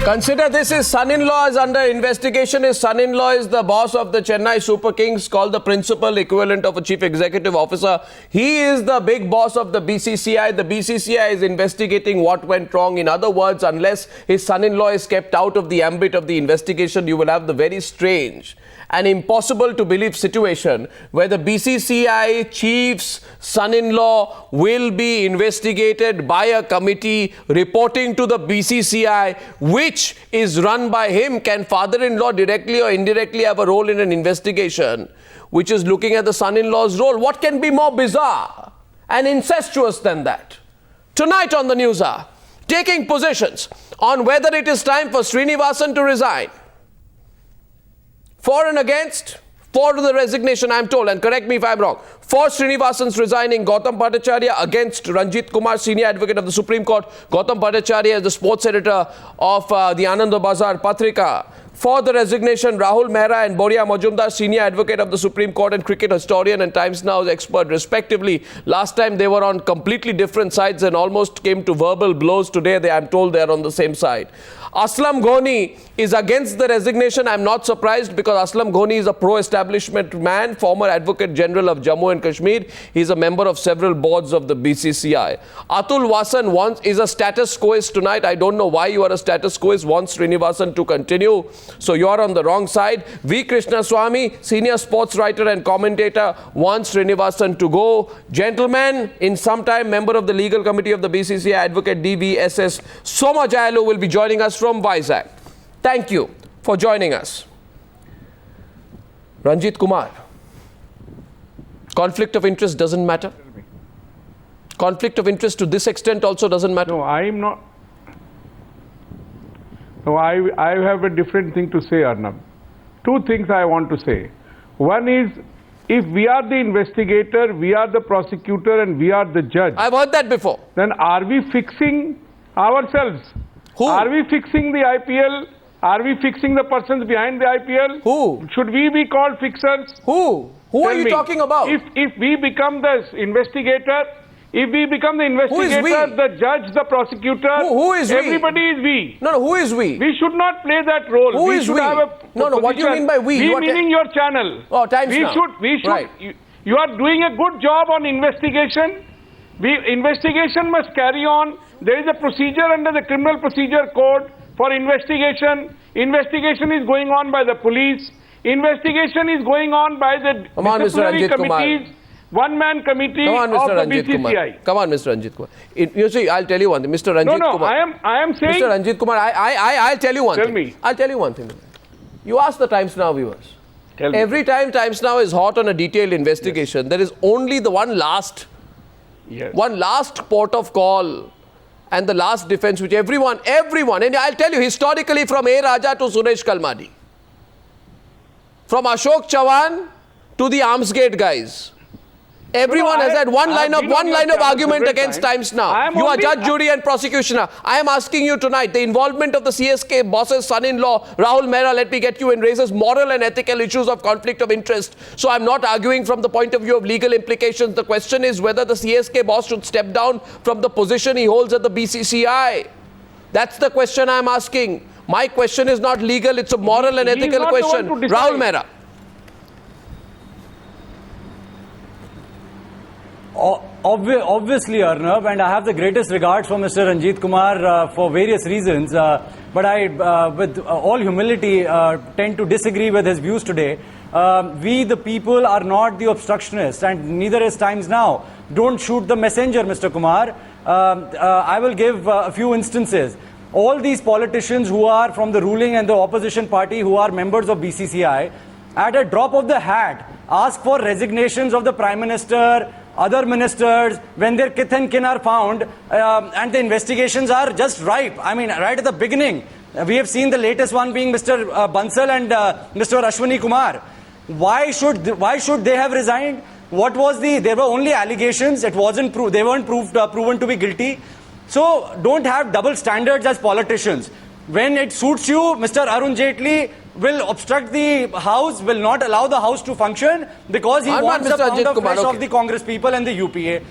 Consider this, his son-in-law is under investigation. His son-in-law is the boss of the Chennai Super Kings, called the principal equivalent of a chief executive officer. He is the big boss of the BCCI. The BCCI is investigating what went wrong. In other words, unless his son-in-law is kept out of the ambit of the investigation, you will have the very strange and impossible to believe situation where the BCCI chief's son-in-law will be investigated by a committee reporting to the BCCI, which is run by him. Can father-in-law directly or indirectly have a role in an investigation which is looking at the son-in-law's role? What can be more bizarre and incestuous than that? Tonight on the Newshour, taking positions on whether it is time for Srinivasan to resign. For and against, for to the resignation, I am told, and correct me if I am wrong. For Srinivasan's resigning, Gautam Bhattacharya. Against, Ranjeet Kumar, senior advocate of the Supreme Court. Gautam Bhattacharya is the sports editor of the Anand Bazar Patrika. For the resignation, Rahul Mehra and Boria Majumdar, senior advocate of the Supreme Court and cricket historian and Times Now's expert, respectively. Last time they were on completely different sides and almost came to verbal blows. Today, I am told they are on the same side. Aslam Ghoni is against the resignation. I am not surprised, because Aslam Ghoni is a pro-establishment man, former Advocate General of Jammu and Kashmir. He is a member of several boards of the BCCI. Atul Wasan is a status quoist tonight. I don't know why you are a status quoist, wants Srinivasan to continue. So you are on the wrong side. V Krishnaswamy, senior sports writer and commentator, wants Srinivasan to go. Gentlemen, in some time, member of the legal committee of the BCCI, Advocate DVSS Somayajulu, will be joining us from Vizag. Thank you for joining us. Ranjeet Kumar, conflict of interest doesn't matter? Conflict of interest to this extent also doesn't matter? No, I am not. No, I have a different thing to say, Arnab. Two things I want to say. One is, if we are the investigator, we are the prosecutor, and we are the judge. I've heard that before. Then are we fixing ourselves? Who? Are we fixing the IPL? Are we fixing the persons behind the IPL? Who? Should we be called fixers? Who? Who are you talking about? If we become the investigator, the judge, the prosecutor, who is we? Everybody is we. No, who is we? We should not play that role. Who is we? No, what do you mean by we? We meaning your channel. Oh, Times Now. Right. You are doing a good job on investigation. Investigation must carry on. There is a procedure under the Criminal Procedure Code for investigation. Investigation is going on by the police. Investigation is going on by the disciplinary committees. One-man committee of the BCCI. Come on, Mr. Ranjeet Kumar. You see, I'll tell you one thing. Mr. Ranjeet Kumar. I am saying... Mr. Ranjeet Kumar, I'll tell you one thing. Tell me. I'll tell you one thing. You ask the Times Now viewers. Tell me. Every time Times Now is hot on a detailed investigation, yes, there is only the one last port of call and the last defense which everyone, and I'll tell you historically, from A. Raja to Suresh Kalmadi, from Ashok Chavan to the Armsgate guys, everyone has had one line of argument against Times Now. You are judge, jury and prosecutioner. I am asking you tonight, the involvement of the CSK boss's son-in-law, Rahul Mehra, let me get you in, raises moral and ethical issues of conflict of interest. So I'm not arguing from the point of view of legal implications. The question is whether the CSK boss should step down from the position he holds at the BCCI. That's the question I'm asking. My question is not legal, it's a moral and ethical question. Rahul Mehra. Obviously, Arnab, and I have the greatest regards for Mr. Ranjeet Kumar for various reasons, but I, with all humility, tend to disagree with his views today. We, the people, are not the obstructionists, and neither is Times Now. Don't shoot the messenger, Mr. Kumar. I will give a few instances. All these politicians who are from the ruling and the opposition party who are members of BCCI, at a drop of the hat, ask for resignations of the Prime Minister, other ministers, when their kith and kin are found, and the investigations are just ripe. I mean, right at the beginning, we have seen the latest one being Mr. Bansal and Mr. Ashwani Kumar. Why should they have resigned? What was there were only allegations. It wasn't they weren't proven to be guilty. So don't have double standards as politicians. When it suits you, Mr. Arun Jaitley will obstruct the House, will not allow the House to function because he wants the pound of flesh of the Congress people and the UPA.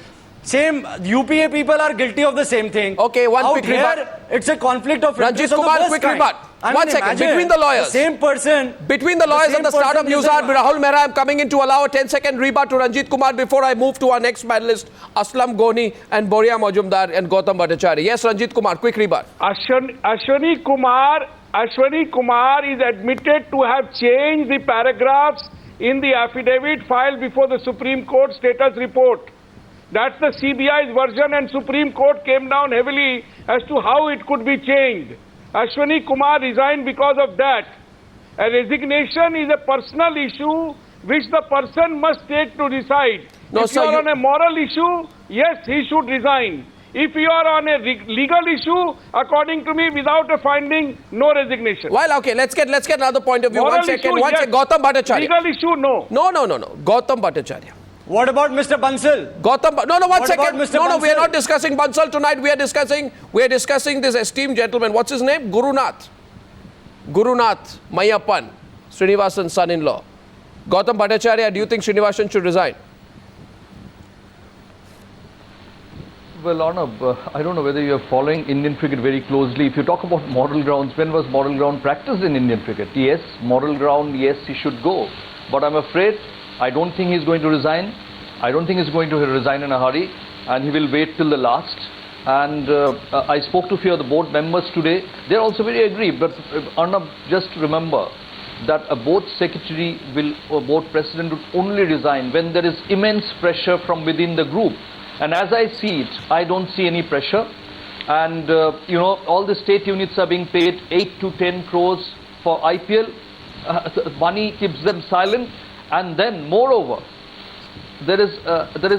Same, UPA people are guilty of the same thing. Okay, one Out quick here, rebut. It's a conflict of Ranjeet interest of the Kumar, worst quick kind. rebut. I One mean, second, imagine between the lawyers. The same person. Between the lawyers same and the start of person Newshour, is a- Rahul Mehra, I'm coming in to allow a 10-second rebut to Ranjeet Kumar before I move to our next panelist, Aslam Ghoni and Boria Majumdar and Gautam Bhattacharya. Yes, Ranjeet Kumar, quick rebut. Ashwani Kumar is admitted to have changed the paragraphs in the affidavit filed before the Supreme Court status report. That's the CBI's version, and Supreme Court came down heavily as to how it could be changed. Ashwani Kumar resigned because of that. A resignation is a personal issue which the person must take to decide. No, if sir, you are on a moral issue, yes, he should resign. If you are on a legal issue, according to me, without a finding, no resignation. Well, okay, let's get another point of view. Moral One second, issue, yes. Gautam Bhattacharya. Legal issue, no. No. Gautam Bhattacharya. What about Mr. Bansal? One What second. about Mr. No, we are Bansal? not discussing Bansal tonight. We are discussing this esteemed gentleman. What's his name? Gurunath Mayappan, Srinivasan's son-in-law. Gautam Bhattacharya, do you think Srinivasan should resign? Well, Arnab, I don't know whether you are following Indian cricket very closely. If you talk about moral grounds, when was moral ground practiced in Indian cricket? Yes, moral ground, yes, he should go. But I'm afraid, I don't think he's going to resign. I don't think he's going to resign in a hurry, and he will wait till the last. And I spoke to a few of the board members today. They're also very aggrieved. But Arnab, just remember that a board secretary or board president would only resign when there is immense pressure from within the group. And as I see it, I don't see any pressure. And, all the state units are being paid 8 to 10 crores for IPL. Money keeps them silent. And then, moreover, there is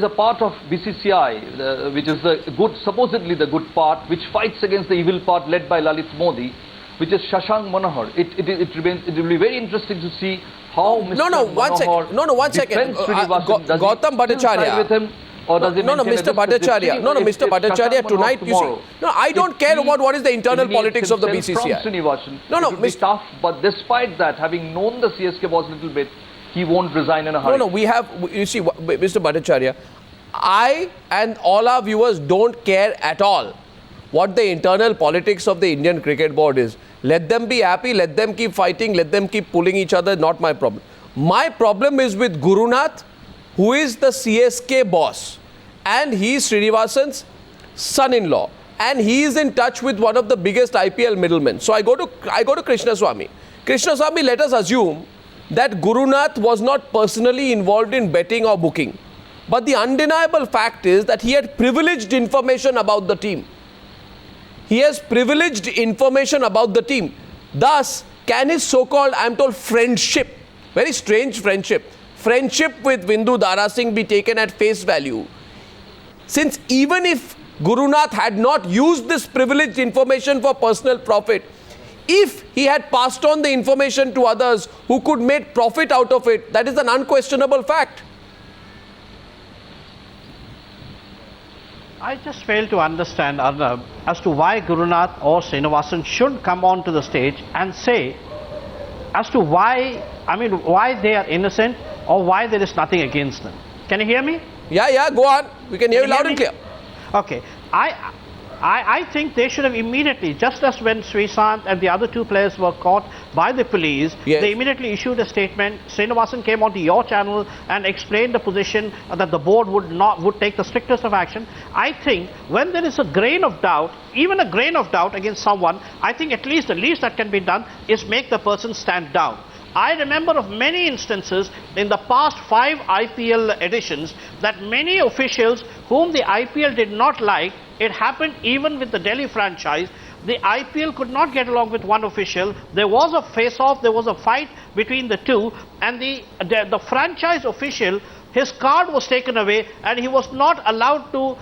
a part of BCCI, which is supposedly the good part, which fights against the evil part led by Lalit Modi, which is Shashank Manohar. It will be very interesting to see how Mr. One second. Gautam Bhattacharya. With him, or does he Mr. Bhattacharya. Mr. Bhattacharya, tonight, you see. No, I don't care about what is the internal politics of the BCCI. It will be tough, but despite that, having known the CSK Boss a little bit, he won't resign in a hurry. You see, Mr. Bhattacharya, I and all our viewers don't care at all what the internal politics of the Indian Cricket Board is. Let them be happy, let them keep fighting, let them keep pulling each other, not my problem. My problem is with Gurunath, who is the CSK boss, and he is Srinivasan's son-in-law, and he is in touch with one of the biggest IPL middlemen. So I go to Krishnaswamy. Krishnaswamy, let us assume that Gurunath was not personally involved in betting or booking. But the undeniable fact is that he had privileged information about the team. He has privileged information about the team. Thus, can his so-called, I'm told, friendship, very strange friendship with Vindu Dara Singh be taken at face value? Since even if Gurunath had not used this privileged information for personal profit, if he had passed on the information to others who could make profit out of it, that is an unquestionable fact. I just fail to understand, Arnab, as to why Gurunath or Srinivasan should come onto the stage and say as to why they are innocent or why there is nothing against them. Can you hear me? Yeah, go on. We can hear you loud and clear. Okay. I think they should have immediately, just as when Srishant and the other two players were caught by the police, yes, they immediately issued a statement. Srinivasan came onto your channel and explained the position that the board would take the strictest of action. I think when there is a grain of doubt, even a grain of doubt against someone, I think at least the least that can be done is make the person stand down. I remember of many instances in the past 5 IPL editions that many officials whom the IPL did not like, it happened even with the Delhi franchise, the IPL could not get along with one official. There was a face-off, there was a fight between the two, and the franchise official, his card was taken away and he was not allowed to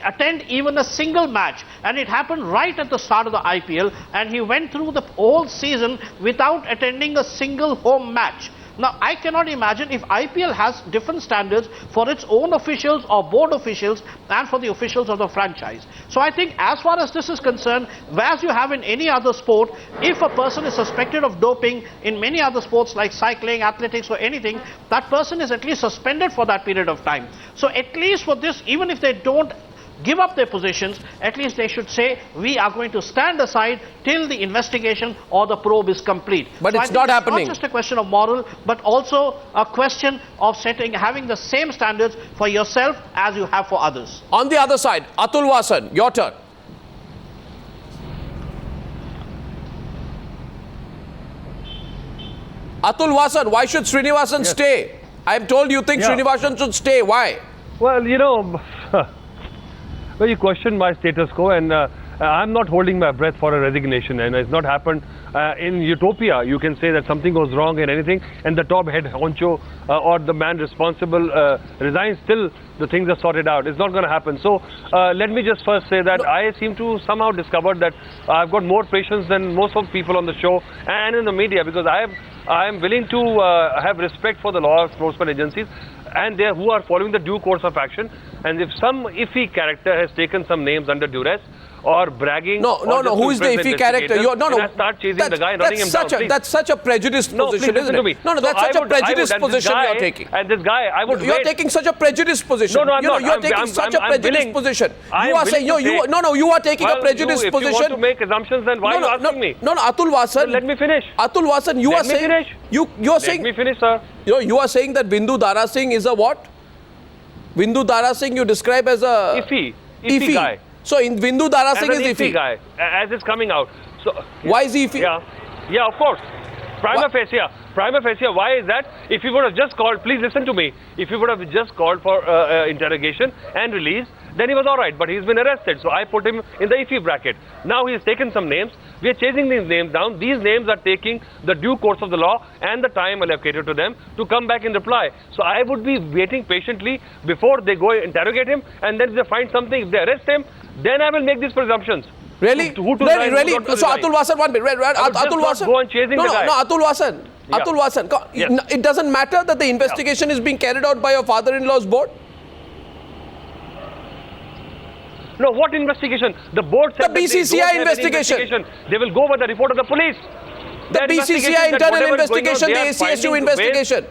attend even a single match. And it happened right at the start of the IPL, and he went through the whole season without attending a single home match. Now, I cannot imagine if IPL has different standards for its own officials or board officials and for the officials of the franchise. So I think as far as this is concerned, as you have in any other sport, if a person is suspected of doping in many other sports like cycling, athletics or anything, that person is at least suspended for that period of time. So at least for this, even if they don't give up their positions, at least they should say, we are going to stand aside till the investigation or the probe is complete. But so it's not happening. It's not just a question of moral, but also a question of having the same standards for yourself as you have for others. On the other side, Atul Wasan, your turn. Atul Wasan, why should Srinivasan stay? I'm told you think Srinivasan should stay. Why? Well, you know, well, you question my status quo, and I'm not holding my breath for a resignation, and it's not happened. In utopia, you can say that something goes wrong in anything, and the top head honcho or the man responsible resigns, still the things are sorted out. It's not going to happen. So let me just first say that I seem to somehow discover that I've got more patience than most of the people on the show and in the media, because I am willing to have respect for the law enforcement agencies and who are following the due course of action. And if some iffy character has taken some names under duress or bragging, who is the iffy character? Start chasing the guy, running him down. That's such a prejudiced position, isn't it? That's such a prejudiced position you're taking. And this guy, I would. You're taking such a prejudiced position. No, I'm not. You're taking such a prejudiced position. You are saying you are taking a prejudiced position. If you want to make assumptions, then why are you asking me? No, Atul Wasan. Let me finish. Atul Wasan, you are saying. You are saying. Let me finish, sir. You are saying that Bindu Dara Singh is a what? Bindu Dara Singh you describe as a iffy guy. So in Bindu Dara Singh is iffy guy, as it's coming out. So why is he iffy? Yeah, of course. Prima facie. Why is that? If you would have just called, please listen to me. If you would have just called for interrogation and release, then he was all right. But he's been arrested, so I put him in the iffy bracket. Now he's taken some names. We are chasing these names down. These names are taking the due course of the law and the time allocated to them to come back in reply. So I would be waiting patiently before they go interrogate him, and then if they find something, if they arrest him, then I will make these presumptions. Really? Really? So Atul Wasan, one minute. Atul Wasan. Go on chasing the guy. No, Atul Wasan. Yeah. Atul Wasan. Yes. It doesn't matter that the investigation is being carried out by your father-in-law's board? No, what investigation? The board said the BCCI investigation. They will go by the report of the police. The BCCI internal investigation, the ACSU investigation.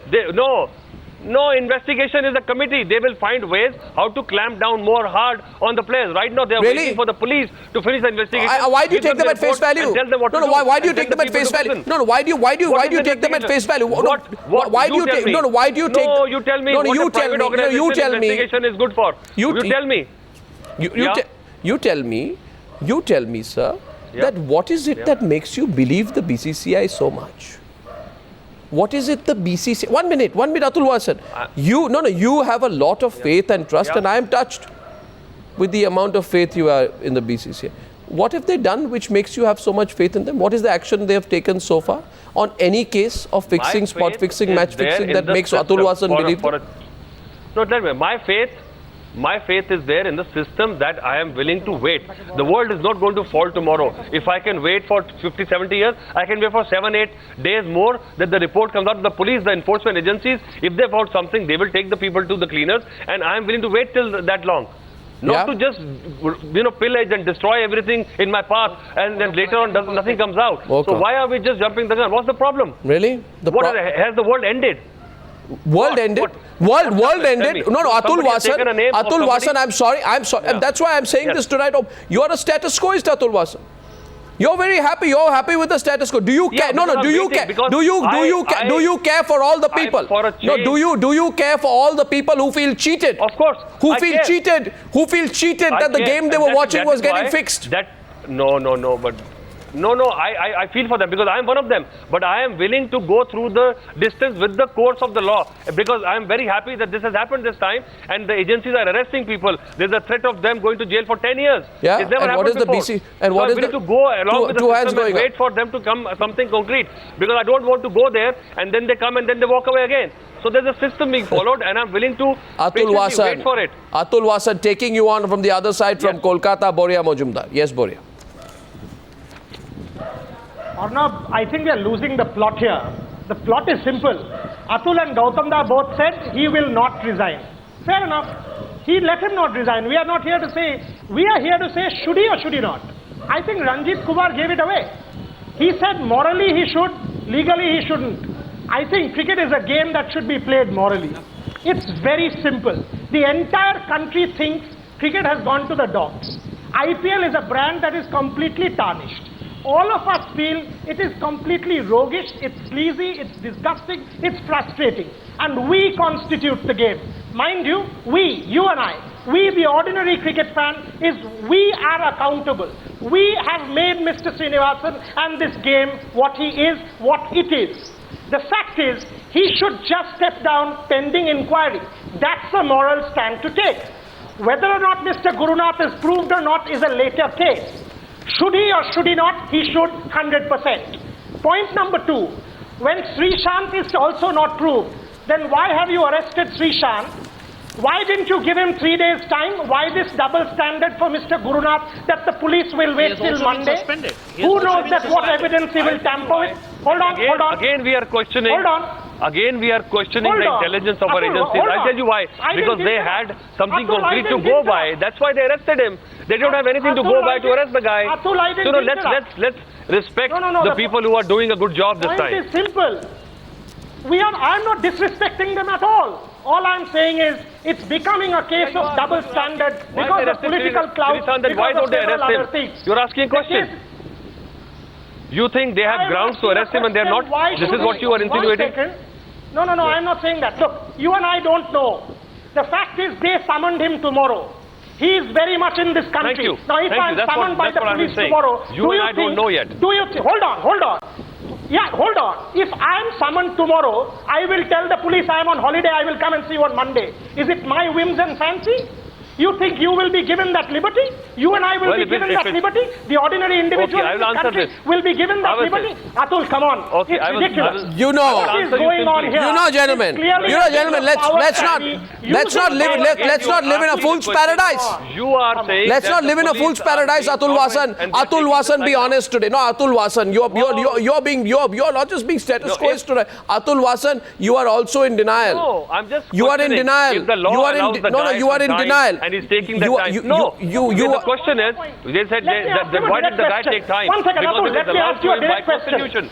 No, investigation is a committee. They will find ways how to clamp down more hard on the players. Right now, they are waiting for the police to finish the investigation. Why do you take them at face value? Why do you take them at face value? Why do you take them at face value? Why do you take? Why do you take? No, you tell me. No, you tell me. No, you tell me. Investigation is good for. You tell me. You tell me, sir. That what is it that makes you believe the BCCI so much? What is it the BCCI? One minute, Atul Wasan. You have a lot of faith and trust, and I am touched with the amount of faith you are in the BCCI. What have they done which makes you have so much faith in them? What is the action they have taken so far on any case of fixing, spot fixing, match fixing that makes Atul Wasan believe them? No, tell me, my faith is there in the system that I am willing to wait. The world is not going to fall tomorrow. If I can wait for 50, 70 years, I can wait for 7, 8 days more that the report comes out. The police, the enforcement agencies, if they found something, they will take the people to the cleaners, and I am willing to wait till that long. Not to just, pillage and destroy everything in my path, and then later on nothing comes out. Okay. So why are we just jumping the gun? What's the problem? Really? Has the world ended? World ended. World ended. No, Atul Wasan, I'm sorry. Yeah. That's why I'm saying this tonight. You are a status quoist, Atul Wasan. You're very happy. You're happy with the status quo. Do you care? Do you care? Do you care for all the people? Do you care for all the people who feel cheated? Of course. Who feel cheated that the game they were watching was getting fixed? No, I feel for them because I am one of them. But I am willing to go through the distance with the course of the law because I am very happy that this has happened this time and the agencies are arresting people. There's a threat of them going to jail for 10 years. Yeah, it's never and what is before. the BC? And what is the... to go along with the system and wait for them to come something concrete because I don't want to go there and then they come and then they walk away again. So there's a system being followed and I'm willing to wait for it. Atul Wasan, taking you on from the other side from Kolkata, Boria Majumdar. Yes, Boria. Arnab, I think we are losing the plot here. The plot is simple. Atul and Gautam both said he will not resign. Fair enough. He let him not resign. We are not here to say, we are here to say should he or should he not. I think Ranjeet Kumar gave it away. He said morally he should, legally he shouldn't. I think cricket is a game that should be played morally. It's very simple. The entire country thinks cricket has gone to the dogs. IPL is a brand that is completely tarnished. All of us feel it is completely roguish, it's sleazy, it's disgusting, it's frustrating. And we constitute the game. Mind you, we, you and I, we the ordinary cricket fan, we are accountable. We have made Mr. Srinivasan and this game what he is, what it is. The fact is, he should just step down pending inquiry. That's a moral stand to take. Whether or not Mr. Gurunath is proved or not is a later case. Should he or should he not? He should 100%. Point number 2, when Srishant is also not proved, then why have you arrested Srishant? Why didn't you give him 3 days' time? Why this double standard for Mr. Gurunath that the police will wait till Monday? Who knows that what evidence he will tamper with? Hold on. Again, we are questioning. Hold on. Again, we are questioning the intelligence of our agencies. I'll tell you why. Because they had something concrete to go by. That's why they arrested him. They don't have anything to go by to arrest the guy. So no, let's respect the people who are doing a good job this time. The point is simple. I'm not disrespecting them at all. All I'm saying is it's becoming a case of double standard because of political clout. Why don't they arrest him? You're asking a question. You think they have grounds to arrest him and they're not? This is what you are insinuating? No, I'm not saying that. Look, you and I don't know. The fact is they summoned him tomorrow. He is very much in this country. Thank you. Now if I'm summoned by the police tomorrow, you and I don't know yet. Hold on. Yeah, hold on. If I'm summoned tomorrow, I will tell the police I am on holiday, I will come and see you on Monday. Is it my whims and fancy? You think you will be given that liberty? You and I will be given that liberty? The ordinary individual in this country will be given that liberty? Atul, come on. Okay, it's ridiculous. You know. What is going on here? You know, gentlemen. Let's not live in a fool's paradise. You are saying let's not live in a fool's paradise, Atul Wasan. Atul Wasan, be honest today. No, Atul Wasan, you're not just being status quo today. Atul Wasan, you are also in denial. No, I'm just. You are in denial. If the law you are in denial. And he's taking the time. The question is, they said why did the guy take time? One second, because Atul, let me ask you a direct question.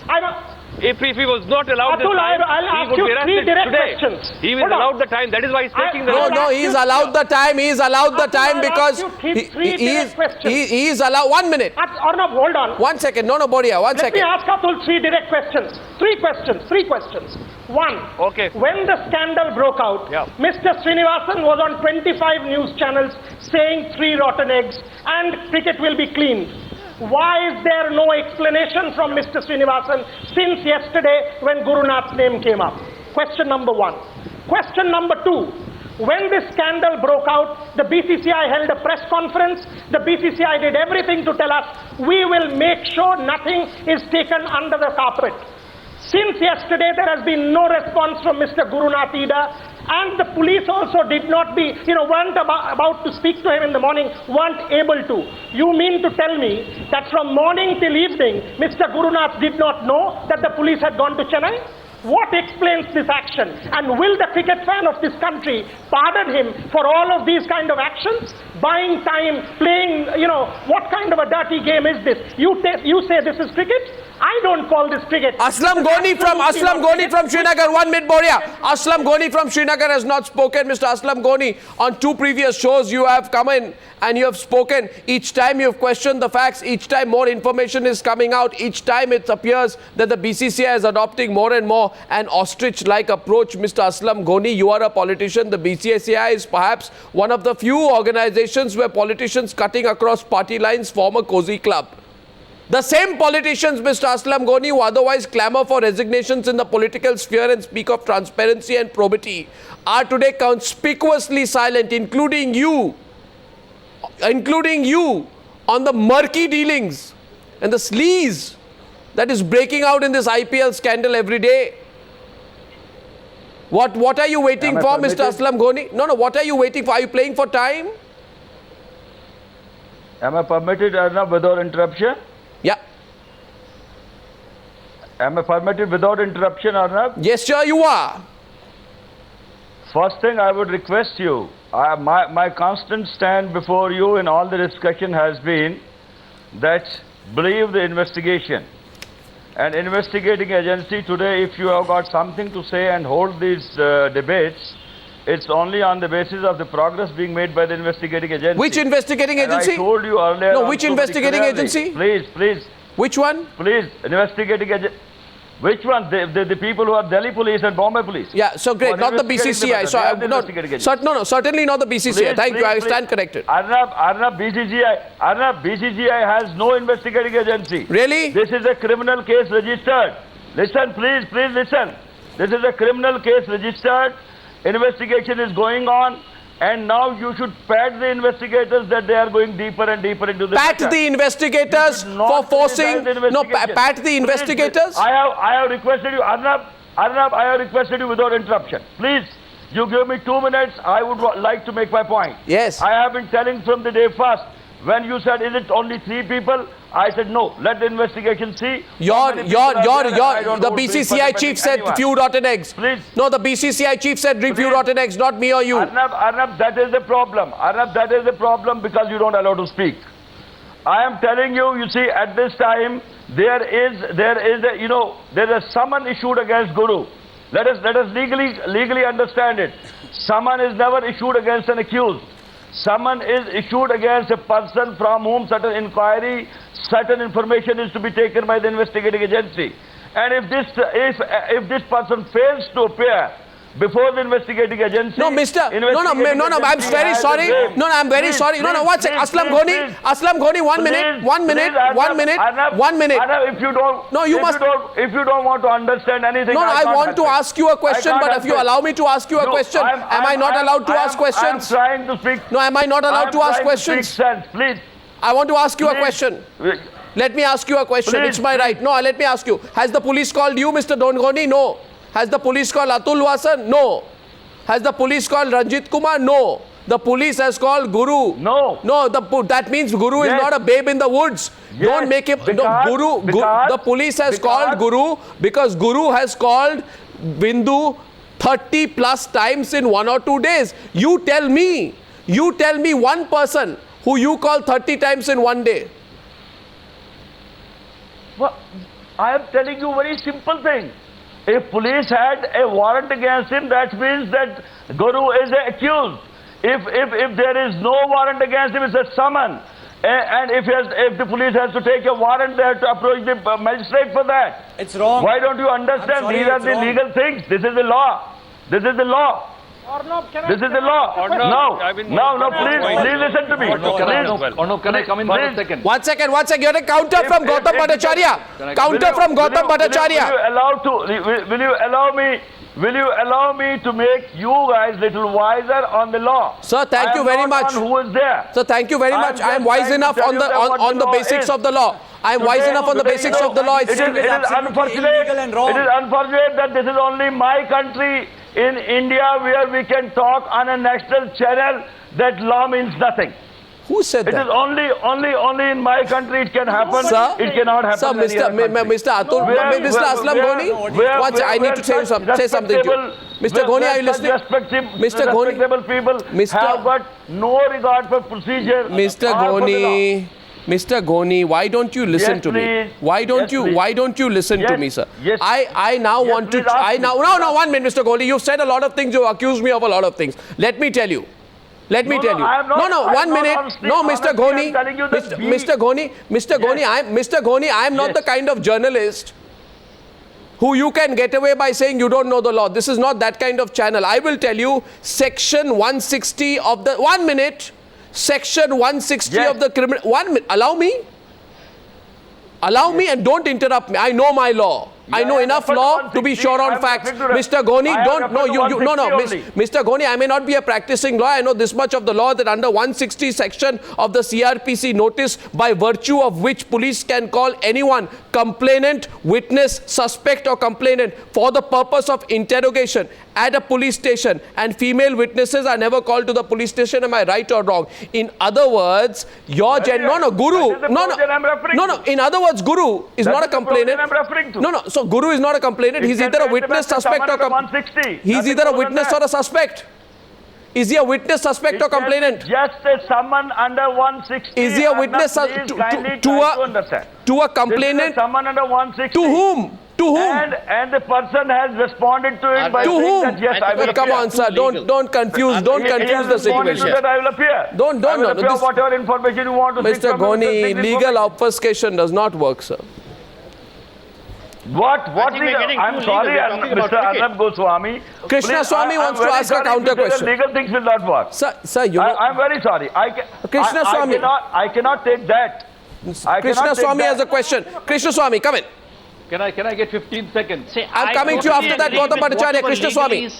If he was not allowed Atul, the time, I'll he would be arrested today. Questions. He was allowed the time. That is why he's taking the time. No, he's allowed the time. He's allowed the time because he is allowed. 1 minute. Arnab, hold on. 1 second. No, Boria. 1 second. Let me ask Atul 3 direct questions. 3 questions. 1. Okay. When the scandal broke out, Mr. Srinivasan was on 25 news channels saying 3 rotten eggs and cricket will be cleaned. Why is there no explanation from Mr. Srinivasan since yesterday when Gurunath's name came up? Question number 1. Question number 2. When this scandal broke out, the BCCI held a press conference. The BCCI did everything to tell us, we will make sure nothing is taken under the carpet. Since yesterday, there has been no response from Mr. Gurunath either. And the police also did not weren't about to speak to him in the morning, weren't able to. You mean to tell me that from morning till evening, Mr. Gurunath did not know that the police had gone to Chennai? What explains this action? And will the cricket fan of this country pardon him for all of these kind of actions? Buying time, playing, what kind of a dirty game is this? You say this is cricket? I don't call this cricket. Aslam Ghoni from Srinagar. 1 minute, Boria. Aslam Ghoni from Srinagar has not spoken. Mr. Aslam Ghoni, on 2 previous shows you have come in and you have spoken. Each time you have questioned the facts. Each time more information is coming out. Each time it appears that the BCCI is adopting more and more an ostrich-like approach. Mr. Aslam Ghoni, you are a politician. The BCCI is perhaps one of the few organizations where politicians cutting across party lines form a cozy club. The same politicians, Mr. Aslam Ghoni, who otherwise clamour for resignations in the political sphere and speak of transparency and probity, are today conspicuously silent, including you on the murky dealings and the sleaze that is breaking out in this IPL scandal every day. What are you waiting for, Mr. Aslam Ghoni? No, what are you waiting for? Are you playing for time? Am I permitted, Arnab, without interruption? Yeah. Am I permitted without interruption, Arnab? Yes, sir, you are. First thing I would request you, my constant stand before you in all the discussion has been that believe the investigation. An investigating agency today, if you have got something to say and hold these debates, it's only on the basis of the progress being made by the investigating agency. Which investigating agency? I told you earlier. No, which investigating agency? Please. Which one? Please, investigating agency. Which one? The people who are Delhi police and Bombay police. Yeah, so great. Not the BCCI. Certainly not the BCCI. Please, Thank you. I stand corrected. Arnab, BCCI has no investigating agency. Really? This is a criminal case registered. Listen, please listen. This is a criminal case registered. Investigation is going on. And now you should pat the investigators that they are going deeper and deeper into the Pat the investigators for forcing. No, pat the investigators. Please, I have requested you, Arnab, I have requested you without interruption. Please, you give me 2 minutes. I would like to make my point. Yes. I have been telling from the day first. When you said, is it only 3 people? I said, no, let the investigation see. The BCCI chief said few rotten eggs. Please. No, the BCCI chief said few rotten eggs, not me or you. Arnab, that is the problem. Arnab, that is the problem because you don't allow to speak. I am telling you, you see, at this time, there is a summon issued against Guru. Let us legally understand it. Summon is never issued against an accused. Summon is issued against a person from whom certain inquiry, certain information is to be taken by the investigating agency. And if this person fails to appear before the investigating agency... No, I'm very sorry. I'm very sorry. One second. Aslam Ghoni, 1 minute. Arnab, if you don't... No, you must... If you don't want to understand anything... No, I want to ask you a question, but if you allow me to ask you a question, am I not allowed to ask questions? I am trying to speak... No, am I not allowed to ask questions? Please. I want to ask you a question. Let me ask you a question. It's my right. No, let me ask you. Has the police called you, Mr. Ghoni? No. Has the police called Atul Wasan? No. Has the police called Ranjeet Kumar? No. The police has called Guru. No. No, that means Guru is not a babe in the woods. Yes, don't make him... the police has called Guru because Guru has called Bindu 30 plus times in 1 or 2 days. You tell me one person who you call 30 times in 1 day. Well, I am telling you a very simple thing. If police had a warrant against him, that means that Guru is accused. If there is no warrant against him, it's a summon. And if the police has to take a warrant, they have to approach the magistrate for that. It's wrong. Why don't you understand? Sorry, these are the legal things. This is the law. This is the law. This is the law. No, please listen to me. Arnab, can I come in for a second? One second. You had a counter from Gautam Bhattacharya. Will you allow me to make you guys little wiser on the law? Sir, thank you very much. Who is there? Sir, thank you very much. I am wise enough on the basics of the law. I am wise enough on the basics of the law. It is unfortunate that this is only my country in India where we can talk on a national channel that law means nothing. Who said that? It is only in my country it can happen. Sir, it cannot happen. Sir, Mr. Aslam Ghoni, I need to say something to you. Mr. Ghoni, are you listening? Mr. Ghoni, people have got no regard for procedure. Mr. Ghoni, why don't you listen to me? Why don't you listen to me, sir? Yes. I now want to... No, 1 minute, Mr. Ghoni. You've said a lot of things. You've accused me of a lot of things. Let me tell you. No, 1 minute. No, Mr. Ghoni. Mr. Ghoni, I am not the kind of journalist who you can get away by saying you don't know the law. This is not that kind of channel. I will tell you section 160 of the... 1 minute. Section 160 of the criminal... 1 minute. Allow me and don't interrupt me. I know my law. I know enough law to be sure on facts. Mr. Ghoni, Mr. Ghoni, I may not be a practicing lawyer. I know this much of the law that under 160 section of the CRPC notice by virtue of which police can call anyone complainant, witness, suspect or complainant for the purpose of interrogation at a police station, and female witnesses are never called to the police station. Am I right or wrong? In other words, Guru. In other words, Guru is not a complainant. so Guru is not a complainant. He's either a witness, suspect or 160. he's either a witness or a suspect. Is he a witness, suspect or complainant? Just someone under 160. Is he a witness to a complainant? Someone under 160. To whom? To whom? And the person has responded to it by to saying whom? that yes, I will Come appear. on, sir. Don't confuse the He has situation. to that I will appear. Don't I will no. appear whatever information you want to seek Mr. from Ghoni, him. legal obfuscation does not work, sir. What think we're legal? getting I'm too sorry, legal. We're talking about Mr. cricket. Arnab Goswami. Krishnaswamy wants to very ask a sorry, counter Mr. question. Legal things will not work. Sir, you know. I'm very sorry. Krishnaswamy. I cannot take that. Krishnaswamy has a question. Krishnaswamy, come in. Can I get 15 seconds? See, I'm coming to you after that, Gautam Bhattacharya. Krishnaswamy.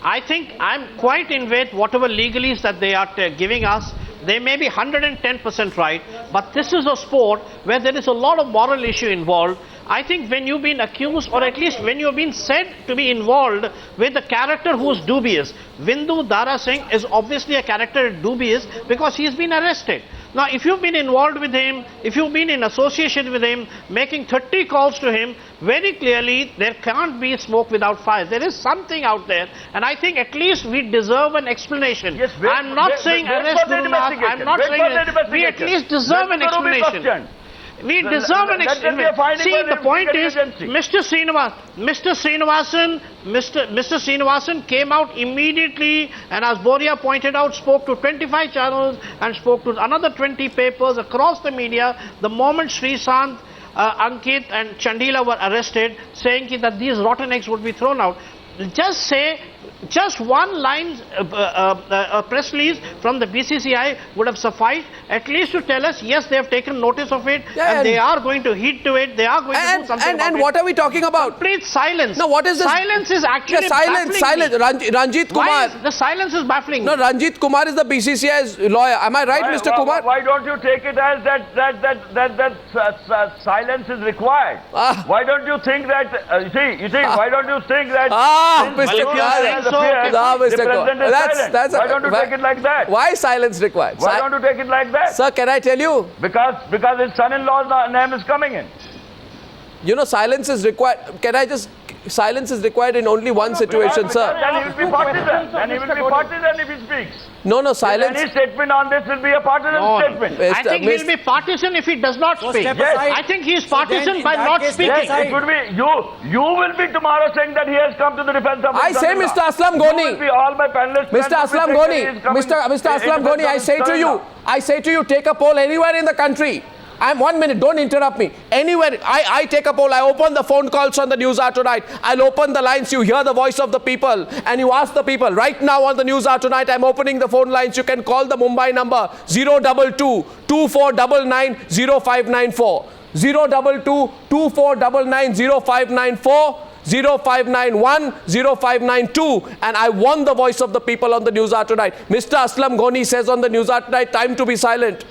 I think I'm quite in with whatever legalese that they are giving us. They may be 110% right, but this is a sport where there is a lot of moral issue involved. I think when you've been accused, or at least when you've been said to be involved with a character who's dubious, Vindu Dara Singh is obviously a character dubious because he's been arrested. Now, if you've been involved with him, if you've been in association with him, making 30 calls to him, very clearly there can't be smoke without fire. There is something out there, and I think at least we deserve an explanation. Yes, I'm not saying arrest Guru Nath, I'm not saying we at least deserve an explanation. We deserve an explanation. See, the point is, Mr. Srinivasan came out immediately, and as Boria pointed out, spoke to 25 channels and spoke to another 20 papers across the media the moment Srishant, Ankit and Chandila were arrested, saying that these rotten eggs would be thrown out. Just one line press release from the BCCI would have sufficed at least to tell us, yes, they have taken notice of it, and they are going to heed to it, they are going to do something about it. And what are we talking about? Complete silence. No, what is this? Silence is actually silence. Ranjeet Kumar. The silence is baffling. No, Ranjeet Kumar is the BCCI's lawyer. Am I right, Mr. Kumar? Why don't you take it as that silence is required? Why don't you think that, why don't you think that... Mr. Kumar. Why don't you take it like that? Why silence required? Why don't you take it like that? Sir, can I tell you? Because his son-in-law's name is coming in. You know, silence is required. Silence is required in only one situation, sir. Then he will be partisan. Then he will be partisan if he speaks. No, silence. Any statement on this will be a partisan statement. I think he will be partisan if he does not speak. Yes. I think he is partisan by not speaking. Yes, it would be you will be tomorrow saying that he has come to the defense of his I say, son-in-law. Mr. Aslam Ghoni. You will be all my panelists. Mr. Aslam Ghoni. Mr. Aslam Ghoni, I say to you, take a poll anywhere in the country. 1 minute, don't interrupt me. Anywhere, I take a poll, I open the phone calls on the Newshour tonight. I'll open the lines, you hear the voice of the people and you ask the people. Right now on the Newshour tonight, I'm opening the phone lines. You can call the Mumbai number 022-2499-0594. 022-2499-0594. 0591-0592, and I want the voice of the people on the Newshour tonight. Mr. Aslam Ghoni says on the Newshour tonight, time to be silent.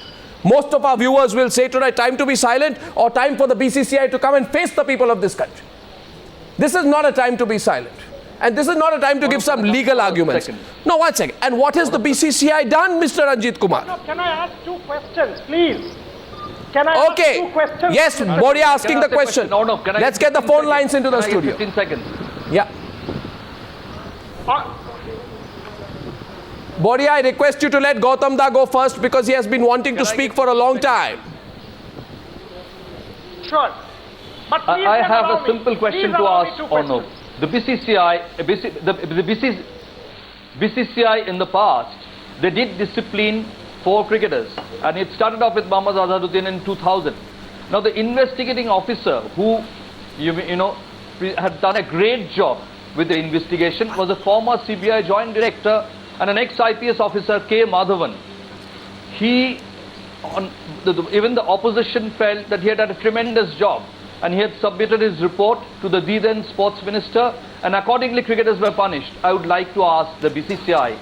Most of our viewers will say tonight, time to be silent or time for the BCCI to come and face the people of this country. This is not a time to be silent. And this is not a time to give some legal arguments. No, 1 second. And what has the BCCI done, Mr. Ranjeet Kumar? Can I ask 2 questions, please? Can I ask 2 questions? Yes, Boria asking the question. Let's get the phone lines into the studio. 15 seconds. Yeah. Boria, I request you to let Gautam Da go first because he has been wanting to speak for a long time. Sure. But I have a simple question to ask Arnab. The BCCI in the past, they did discipline 4 cricketers, and it started off with Mohammad Azaduddin in 2000. Now the investigating officer who had done a great job with the investigation was a former CBI Joint Director and an ex-IPS officer, K. Madhavan. Even the opposition felt that he had done a tremendous job, and he had submitted his report to the then Sports Minister, and accordingly cricketers were punished. I would like to ask the BCCI,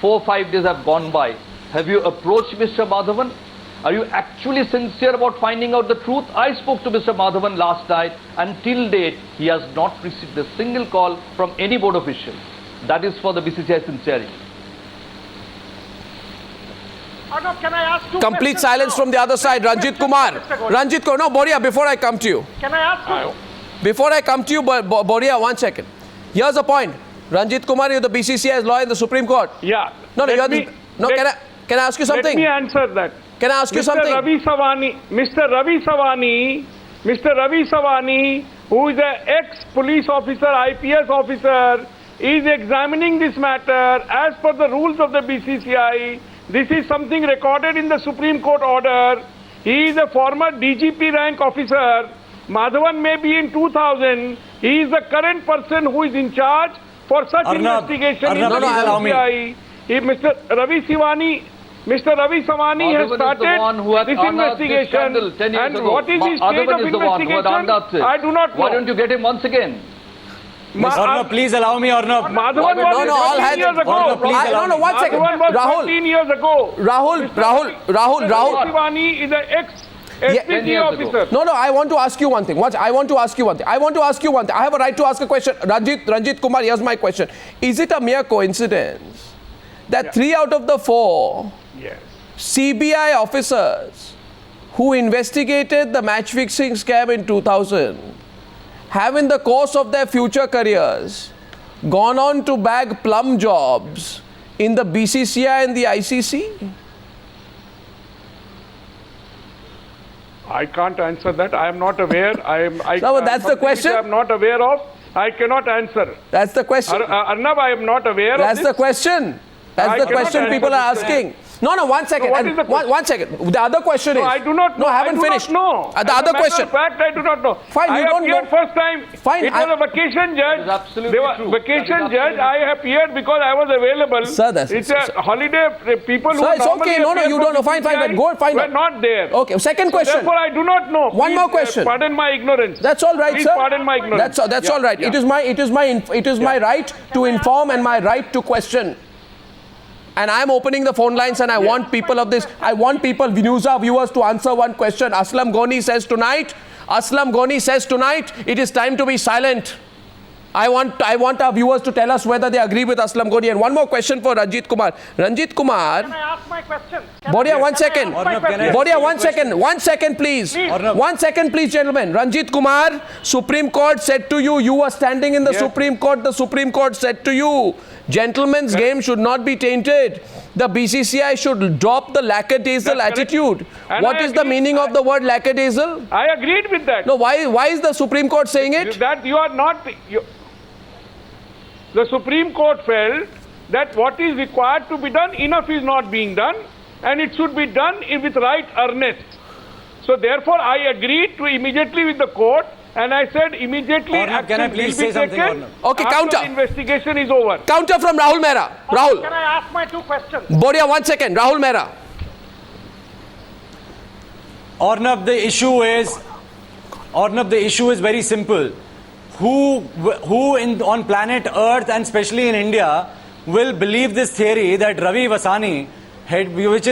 4 or 5 days have gone by. Have you approached Mr. Madhavan? Are you actually sincere about finding out the truth? I spoke to Mr. Madhavan last night, and till date, he has not received a single call from any board official. That is for the BCCI sincerity. Arnab, can I ask two Complete questions silence now? from the other side. Ranjit Kumar. Ranjit Kumar. No, Boria, before I come to you. Can I ask you? Before I come to you, Boria, 1 second. Here's the point. Ranjit Kumar, you're the BCCI's lawyer in the Supreme Court. Yeah. No, can I ask you something? Let me answer that. Can I ask you something? Mr. Ravi Savani, who is an ex-police officer, IPS officer, is examining this matter as per the rules of the BCCI. This is something recorded in the Supreme Court order. He is a former DGP rank officer. Madhavan may be in 2000. He is the current person who is in charge for such investigation in the BCCI. Mr. Ravi Savani has started this investigation. And what is the state of investigation? I do not know. Why don't you get him once again? Arnab, please allow me, Arnab. Madhavan was 14 years ago. No, 1 second. Madhavan was 14 years ago. Rahul. Shivani is an ex-SPG officer. No, I want to ask you one thing. I have a right to ask a question. Ranjit Kumar, here's my question. Is it a mere coincidence that 3 out of the 4 CBI officers who investigated the match-fixing scam in 2000 have in the course of their future careers gone on to bag plum jobs in the BCCI and the ICC? I can't answer that. I am not aware. That's the question. I am not aware of. I cannot answer. That's the question. Arnab, I am not aware of That's this. the question. That's the question people are asking. No, 1 second. what is the question? 1 second. The other question is. I do not know. No, I haven't finished. No. The other question. In fact, I do not know. Fine, you don't know. First time. Fine, It was a vacation judge. That is absolutely true. Vacation judge. I appeared because I was available. Sir, it's a holiday. People who Sir, it's okay. No, you don't know. Fine. Go find out. were not there. Okay, second question. Therefore, I do not know. One more question. Pardon my ignorance. That's all right, Please sir. pardon my ignorance. That's all right. It is my right to inform and my right to question. And I am opening the phone lines, and I want people, Newshour viewers, to answer one question. Aslam Ghoni says tonight, it is time to be silent. I want our viewers to tell us whether they agree with Aslam Ghoni. And one more question for Ranjit Kumar. Ranjit Kumar. Can I ask my question? Boria, 1 second. Boria, 1 second. 1 second, please. 1 second, please, gentlemen. Ranjit Kumar, Supreme Court said to you, you were standing in the Supreme Court. The Supreme Court said to you, gentlemen's game should not be tainted. The BCCI should drop the lackadaisical attitude. What is the meaning of the word lackadaisical? I agreed with that. No, why is the Supreme Court saying it? That you are not... The Supreme Court felt that what is required to be done, enough is not being done, and it should be done with right earnest. So therefore, I agreed to immediately with the court, and I said immediately Arnab, can I please say something, Arnab? Okay, after counter. the investigation is over. Counter from Rahul Mehra. Rahul. Can I ask my 2 questions? Boria, 1 second. Rahul Mehra. Arnab, the issue is very simple. Who on planet Earth, and especially in India, will believe this theory that Ravi Vasani, who is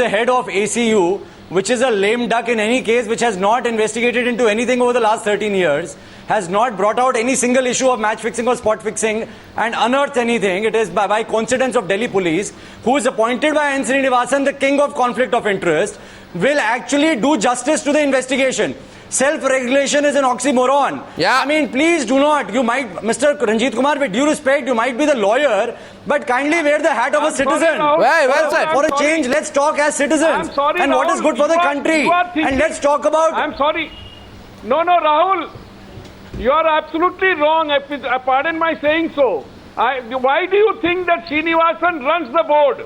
a head of ACU, which is a lame duck in any case, which has not investigated into anything over the last 13 years, has not brought out any single issue of match fixing or spot fixing and unearthed anything. It is by coincidence of Delhi police, who is appointed by N. Srinivasan, the king of conflict of interest, will actually do justice to the investigation. Self-regulation is an oxymoron. Yeah. I mean, please do not. You might, Mr. Ranjit Kumar, with due respect, you might be the lawyer, but kindly wear the hat of a citizen. Well said. For a change, let's talk as citizens. I'm sorry, and what Rahul, is good for the country. And let's talk about... I'm sorry. No, Rahul. You are absolutely wrong. Pardon my saying so. Why do you think that Srinivasan runs the board?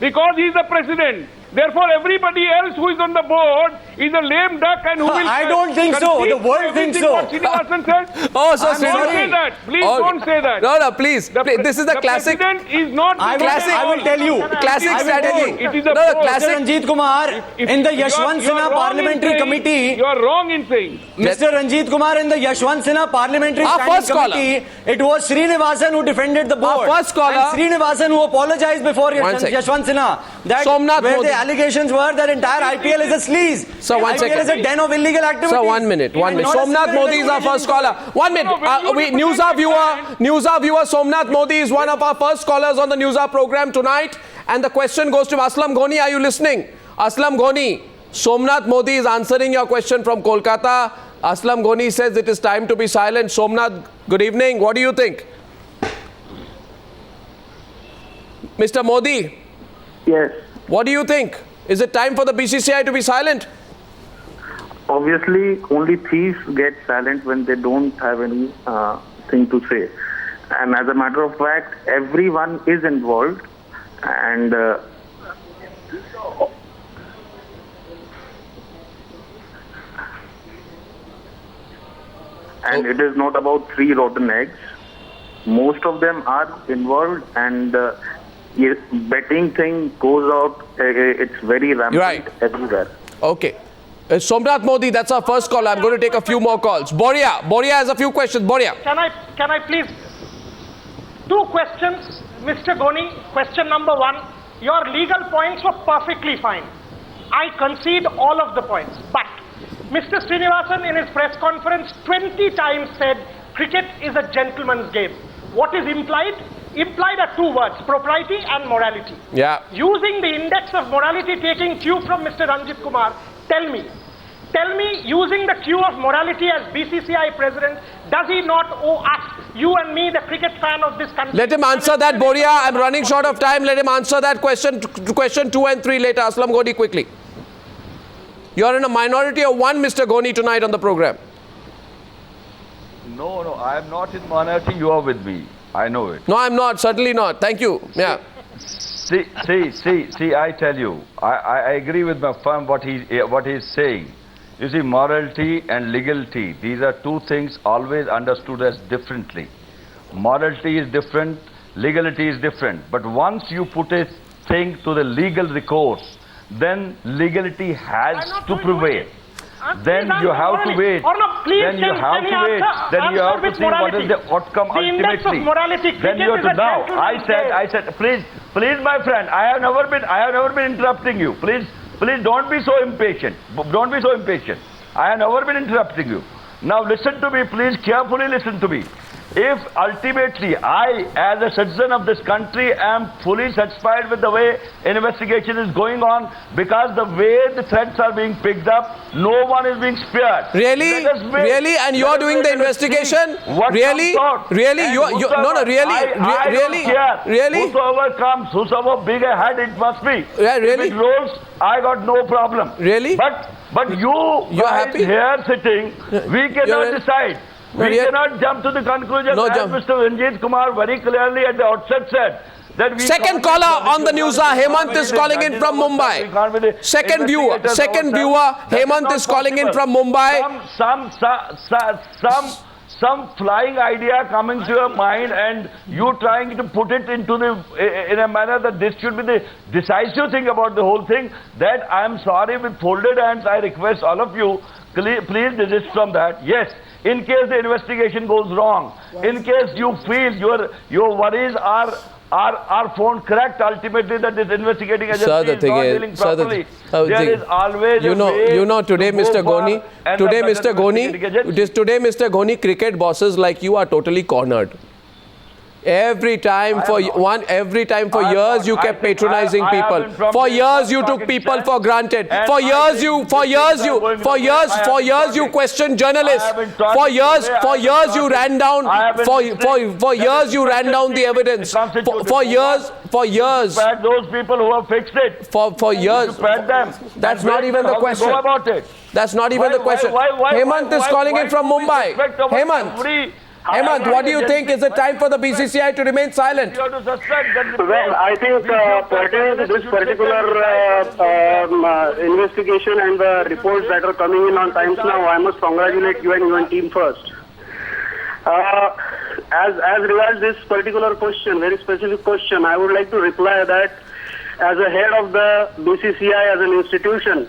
Because he is the president. Therefore, everybody else who is on the board is a lame duck and who will... I don't think so. The world thinks so. What Srinivasan said? Oh, so don't say that. Please don't say that. No, please. This is the classic... The president is not... I will tell you. Classic strategy. It is a Mr. Ranjit Kumar, in the Yashwant Sinha Parliamentary Committee... You are wrong in saying. Mr. Ranjit Kumar, in the Yashwant Sinha Parliamentary Standing Committee, it was Srinivasan who defended the board. Our first caller... And Srinivasan who apologized before Yashwant Sinha. That Somnath where they allegations were that entire IPL is a sleaze. So one second. IPL is a den of illegal activity. So 1 minute. Somnath Modi is our first caller. 1 minute. Newshour viewer Somnath Modi is one of our first callers on the Newshour program tonight. And the question goes to Aslam Ghoni. Are you listening? Aslam Ghoni, Somnath Modi is answering your question from Kolkata. Aslam Ghoni says it is time to be silent. Somnath, good evening. What do you think? Mr. Modi? Yes. What do you think? Is it time for the BCCI to be silent? Obviously, only thieves get silent when they don't have anything to say. And as a matter of fact, everyone is involved. And it is not about 3 rotten eggs. Most of them are involved, and betting thing goes out. It's very rampant everywhere. Okay. Somnath Modi, that's our first call. I'm going to take a few more calls. Boria has a few questions. Boria. Can I please? 2 questions, Mr. Ghoni. Question number 1. Your legal points were perfectly fine. I concede all of the points. But Mr. Srinivasan in his press conference 20 times said cricket is a gentleman's game. What is implied? Implied are 2 words, propriety and morality. Yeah. Using the index of morality, taking cue from Mr. Ranjeet Kumar, tell me, using the cue of morality as BCCI president, does he not owe us, you and me, the cricket fan of this country? Let him answer that, Boria. I'm running short of time. Let him answer that question. Question 2 and 3 later. Aslam Ghoni, quickly. You're in a minority of 1, Mr. Ghoni, tonight on the program. No, I am not in minority. You are with me. I know it. No, I'm not. Certainly not. Thank you. Yeah. See, I tell you, I agree with my firm what he's saying. You see, morality and legality, these are 2 things always understood as differently. Morality is different, legality is different. But once you put a thing to the legal recourse, then legality has to prevail. Then you have to wait. Then you have to wait. Then you have to see what is the outcome ultimately. Then you have to now. I said, please, my friend, I have never been interrupting you. Please, don't be so impatient. Don't be so impatient. I have never been interrupting you. Now listen to me, please, carefully listen to me. If ultimately I, as a citizen of this country, am fully satisfied with the way investigation is going on, because the way the threats are being picked up, no one is being spared. Really? Really? And you're doing the investigation? Really? Really? Really? Whosoever comes, whosoever big a head it must be. Yeah, really? If it rolls, I got no problem. Really? But you guys happy? here sitting, we cannot decide. We cannot jump to the conclusion, as Mr. Ranjeet Kumar very clearly at the outset said, that we... Second caller on the Newshour, Hemant is calling in from Mumbai. Second viewer, Hemant is calling in from Mumbai. Some flying idea coming to your mind, and you trying to put it into in a manner that this should be the decisive thing about the whole thing. That I am sorry, with folded hands, I request all of you, please desist from that. Yes. In case the investigation goes wrong, in case you feel your worries are found correct, ultimately that this investigating agency is not dealing properly, there is always today, Mr. Ghoni, cricket bosses like you are totally cornered. Every time for years you kept patronizing people. For years you took people for granted. For years you questioned journalists. For years you ran down the evidence. For years. Those people who have fixed it. For years. That's not even the question. That's not even the question. Hemant is calling in from Mumbai. Hemant, what do you think? Is it time for the BCCI to remain silent? Well, I think pertaining to this particular investigation and the reports that are coming in on Times Now, I must congratulate you and your team first. As regards this particular question, very specific question, I would like to reply that as a head of the BCCI as an institution,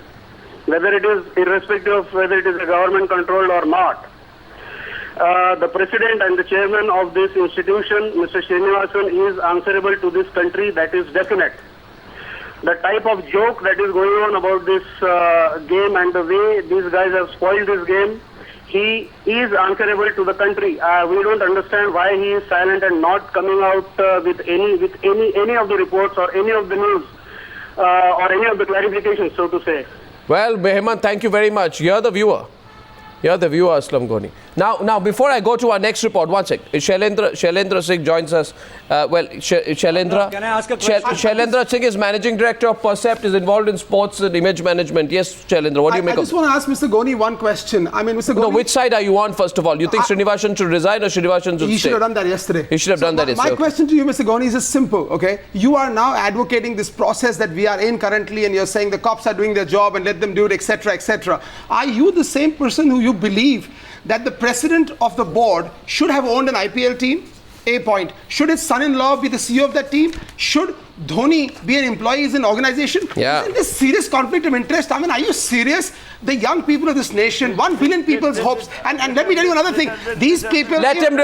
whether it is irrespective of whether it is a government controlled or not, the president and the chairman of this institution, Mr. Srinivasan, is answerable to this country. That is definite. the type of joke that is going on about this game and the way these guys have spoiled this game, he is answerable to the country. We don't understand why he is silent and not coming out with any of the reports or any of the news or any of the clarifications, so to say. Well, Hemant, thank you very much. You're the viewer. You're the viewer, Aslam Ghoni. Now, before I go to our next report, one sec. Shailendra Singh joins us. Shailendra. Can I ask a question? Shailendra Singh is managing director of Percept, is involved in sports and image management. Yes, Shailendra, what do you make of it? I just want to ask Mr. Ghoni one question. I mean, Mr. Ghoni... No, which side are you on, first of all? You think Srinivasan should resign or Srinivasan should stay? He should have done that yesterday. He should have done that yesterday. My question to you, Mr. Ghoni, is just simple, okay? You are now advocating this process that we are in currently, and you're saying the cops are doing their job and let them do it, etc., etc. Are you the same person who you believe that the president of the board should have owned an IPL team? A point. Should his son-in-law be the CEO of that team? Should Dhoni be an employee in an organization? Yeah. Isn't this serious conflict of interest? I mean, are you serious? The young people of this nation, 1 billion people's hopes, and let me tell you another thing. These people... Let him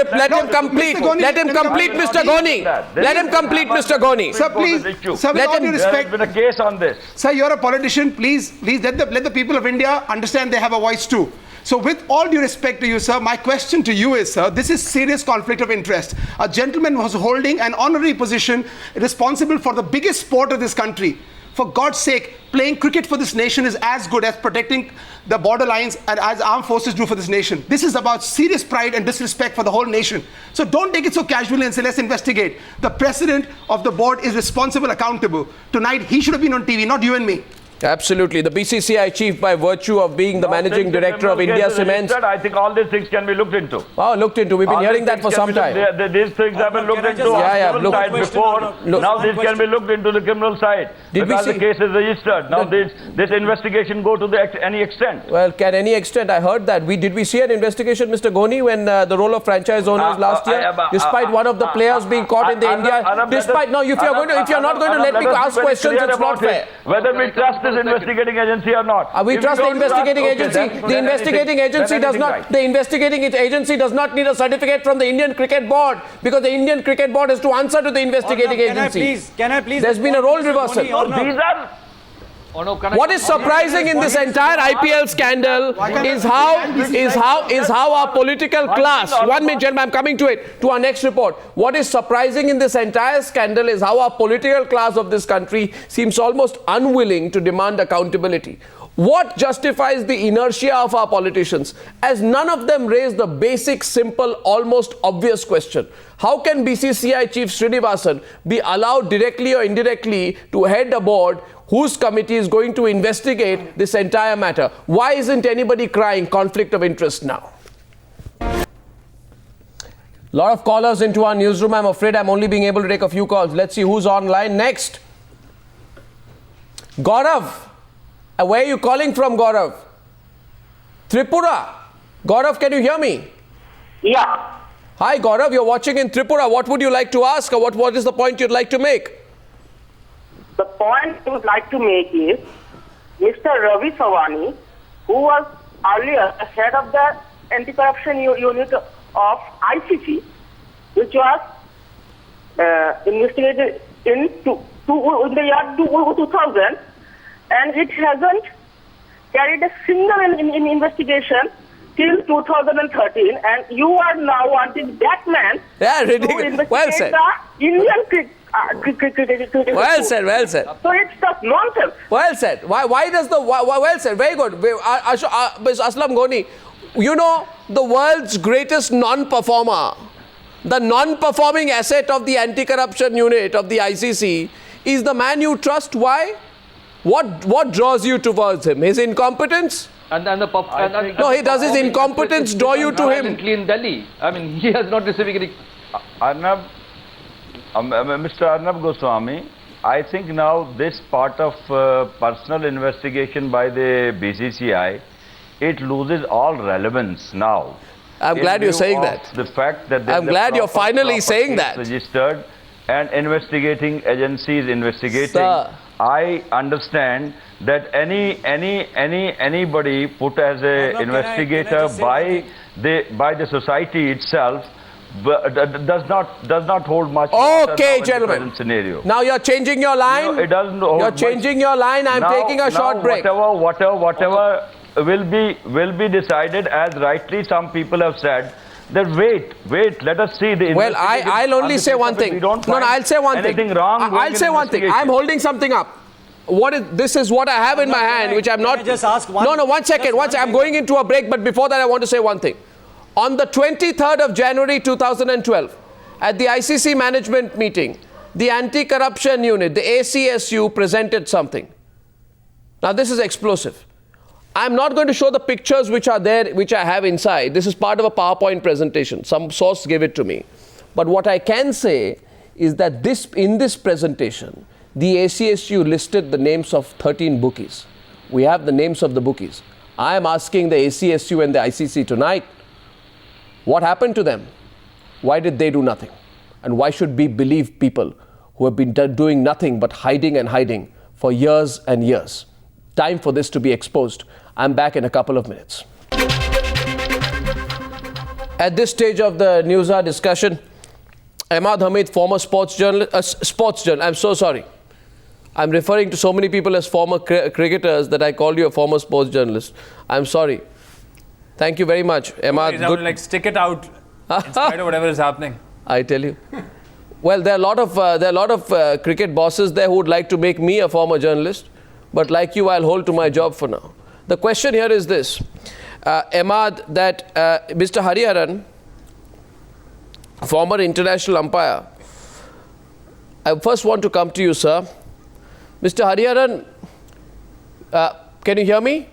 complete, Mr. Ghoni. Let him complete, Mr. Ghoni. Sir, please, sir, with all due respect... There has been a case on this. Sir, you're a politician. Please let the people of India understand they have a voice too. So with all due respect to you, sir, my question to you is, sir, this is serious conflict of interest. A gentleman was holding an honorary position responsible for the biggest sport of this country. For God's sake, playing cricket for this nation is as good as protecting the borderlines and as armed forces do for this nation. This is about serious pride and disrespect for the whole nation. So don't take it so casually and say, let's investigate. The president of the board is responsible, accountable. Tonight, he should have been on TV, not you and me. Absolutely. The BCCI chief, by virtue of being the managing director of India Cements. I think all these things can be looked into. Oh, looked into. We've been hearing that for some time. These things have been looked into on the criminal side before. Now this can be looked into the criminal side. Because the case is registered. Now this investigation go to any extent. Well, can any extent? I heard that. Did we see an investigation, Mr. Ghoni, when the role of franchise owners last year, despite one of the players being caught in the India, despite, no, if you're not going to let me ask questions, it's not fair. Whether we trust this investigating agency or not. We trust the investigating agency. The investigating agency does not. The investigating agency does not need a certificate from the Indian Cricket Board, because the Indian Cricket Board has to answer to the investigating agency. Can I please? There's been a role reversal. These are. What is surprising in this entire IPL scandal is how our political class, 1 minute, gentlemen, I'm coming to it, to our next report. What is surprising in this entire scandal is how our political class of this country seems almost unwilling to demand accountability. What justifies the inertia of our politicians, as none of them raise the basic, simple, almost obvious question? How can BCCI Chief Srinivasan be allowed directly or indirectly to head a board whose committee is going to investigate this entire matter? Why isn't anybody crying conflict of interest now? Lot of callers into our newsroom. I'm afraid I'm only being able to take a few calls. Let's see who's online next. Gaurav. Where are you calling from, Gaurav? Tripura. Gaurav, can you hear me? Yeah. Hi, Gaurav. You're watching in Tripura. What would you like to ask, or what is the point you'd like to make? The point I would like to make is, Mr. Ravi Savani, who was earlier the head of the anti-corruption unit of ICC, which was investigated in the year 2000, and it hasn't carried a single investigation till 2013, and you are now wanting that man to investigate well said. the Indian cricket. Well said, well said. So it's just nonsense. Well said. Why does the... well said, very good. Aslam Ghoni, you know, the world's greatest non-performer, the non-performing asset of the anti-corruption unit of the ICC is the man you trust. Why? What draws you towards him? His incompetence? No, he does his incompetence draw you to him. In Delhi. I mean, he has not received any... Arnab, Mr. Arnab Goswami, I think now this part of personal investigation by the BCCI, it loses all relevance now. I'm glad you're saying that. The fact that I'm glad you're finally saying that. Registered and investigating agencies investigating. Sir. I understand that anybody put as a investigator by the society itself does not hold much water Okay, now in the gentlemen. present scenario. Now you're changing your line. You know, it doesn't hold You're much. changing your line. I'm taking a short break. Whatever will be decided, as rightly some people have said. Then wait, let us see the. Well, I'll only say one thing. No, I'll say one thing. Anything wrong? I'll say one thing. I'm holding something up. This is what I have in my hand, which I'm not. Can I just ask one? No, 1 second. I'm going into a break, but before that, I want to say one thing. On the 23rd of January 2012, at the ICC management meeting, the anti-corruption unit, the ACSU, presented something. Now, this is explosive. I'm not going to show the pictures which are there, which I have inside. This is part of a PowerPoint presentation. Some source gave it to me. But what I can say is that in this presentation, the ACSU listed the names of 13 bookies. We have the names of the bookies. I am asking the ACSU and the ICC tonight, what happened to them? Why did they do nothing? And why should we believe people who have been doing nothing but hiding and hiding for years and years? Time for this to be exposed. I'm back in a couple of minutes. At this stage of the Newshour discussion, Ahmad Hamid, former sports journalist, I'm so sorry. I'm referring to so many people as former cricketers that I called you a former sports journalist. I'm sorry. Thank you very much, Ahmad. Good. Like stick it out in spite of whatever is happening. I tell you. Well, there are a lot of cricket bosses there who would like to make me a former journalist, but like you, I'll hold to my job for now. The question here is this, Ahmad, that Mr. Hariharan, former international umpire, I first want to come to you, sir. Mr. Hariharan, can you hear me?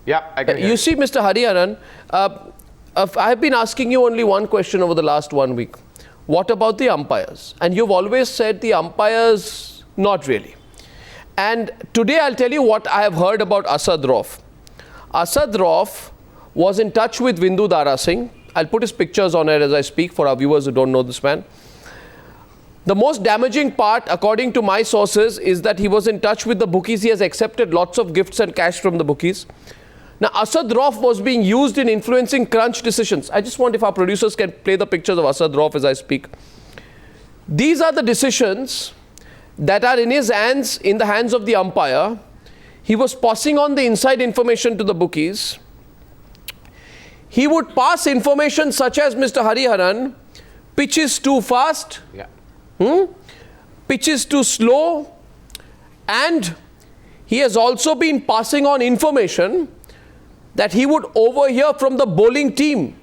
Yeah, I can hear you. See, Mr. Hariharan, I have been asking you only one question over the last 1 week. What about the umpires? And you've always said the umpires, not really. And today I'll tell you what I have heard about Asad Rauf. Asad Rauf was in touch with Vindu Dara Singh. I'll put his pictures on it as I speak for our viewers who don't know this man. The most damaging part, according to my sources, is that he was in touch with the bookies. He has accepted lots of gifts and cash from the bookies. Now, Asad Rauf was being used in influencing crunch decisions. I just want if our producers can play the pictures of Asad Rauf as I speak. These are the decisions that are in his hands, in the hands of the umpire. He was passing on the inside information to the bookies. He would pass information such as, Mr. Hariharan, pitch is too fast, pitch is too slow, and he has also been passing on information that he would overhear from the bowling team.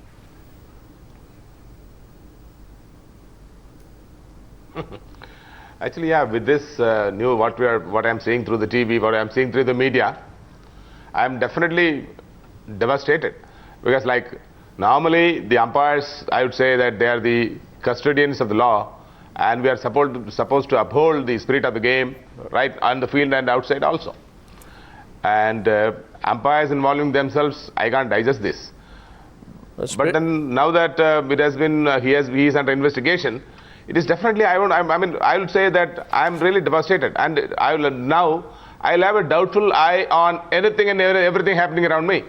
Actually, yeah, with this what I'm seeing through the TV, what I'm seeing through the media, I'm definitely devastated. Because like normally the umpires, I would say that they are the custodians of the law, and we are supposed to uphold the spirit of the game, right, on the field and outside also. And umpires involving themselves, I can't digest this. But then now that it has been, he is under investigation, it is definitely, I would say that I'm really devastated, and I'll have a doubtful eye on anything and everything happening around me.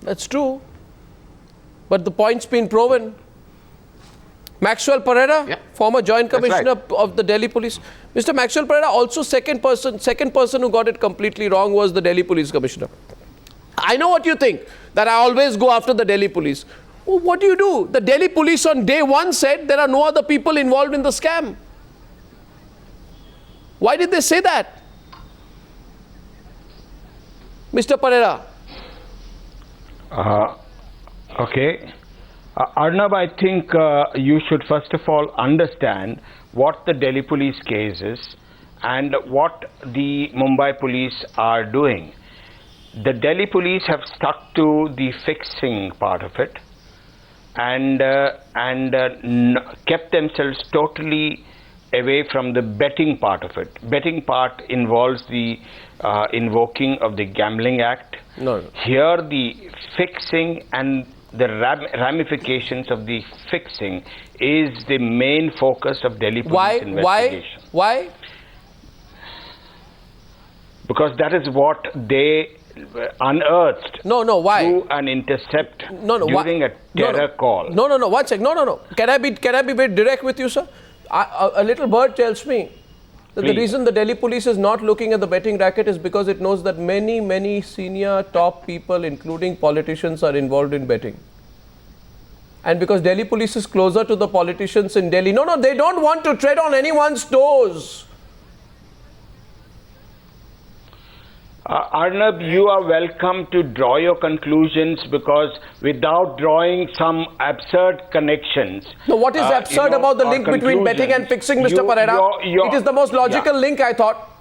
That's true. But the point's been proven. Maxwell Pereira, former Joint Commissioner of the Delhi Police. Mr. Maxwell Pereira, also second person who got it completely wrong was the Delhi Police Commissioner. I know what you think, that I always go after the Delhi Police. Well, what do? The Delhi Police on day one said there are no other people involved in the scam. Why did they say that? Mr. Pereira. Okay. Arnab, I think you should first of all understand what the Delhi police case is and what the Mumbai police are doing. The Delhi police have stuck to the fixing part of it and kept themselves totally away from the betting part of it. Betting part involves the invoking of the Gambling Act. No. Here the fixing and the ramifications of the fixing is the main focus of Delhi police investigation. Why? Because that is what they unearthed why? through an intercept during a terror call. No, 1 second. No. Can I be very direct with you, sir? A little bird tells me that the reason the Delhi police is not looking at the betting racket is because it knows that many senior top people, including politicians, are involved in betting. And because Delhi police is closer to the politicians in Delhi. No, they don't want to tread on anyone's toes. Arnab, you are welcome to draw your conclusions, because without drawing some absurd connections... No, what is absurd about the link between betting and fixing, Mr. Pereira? It is the most logical link, I thought.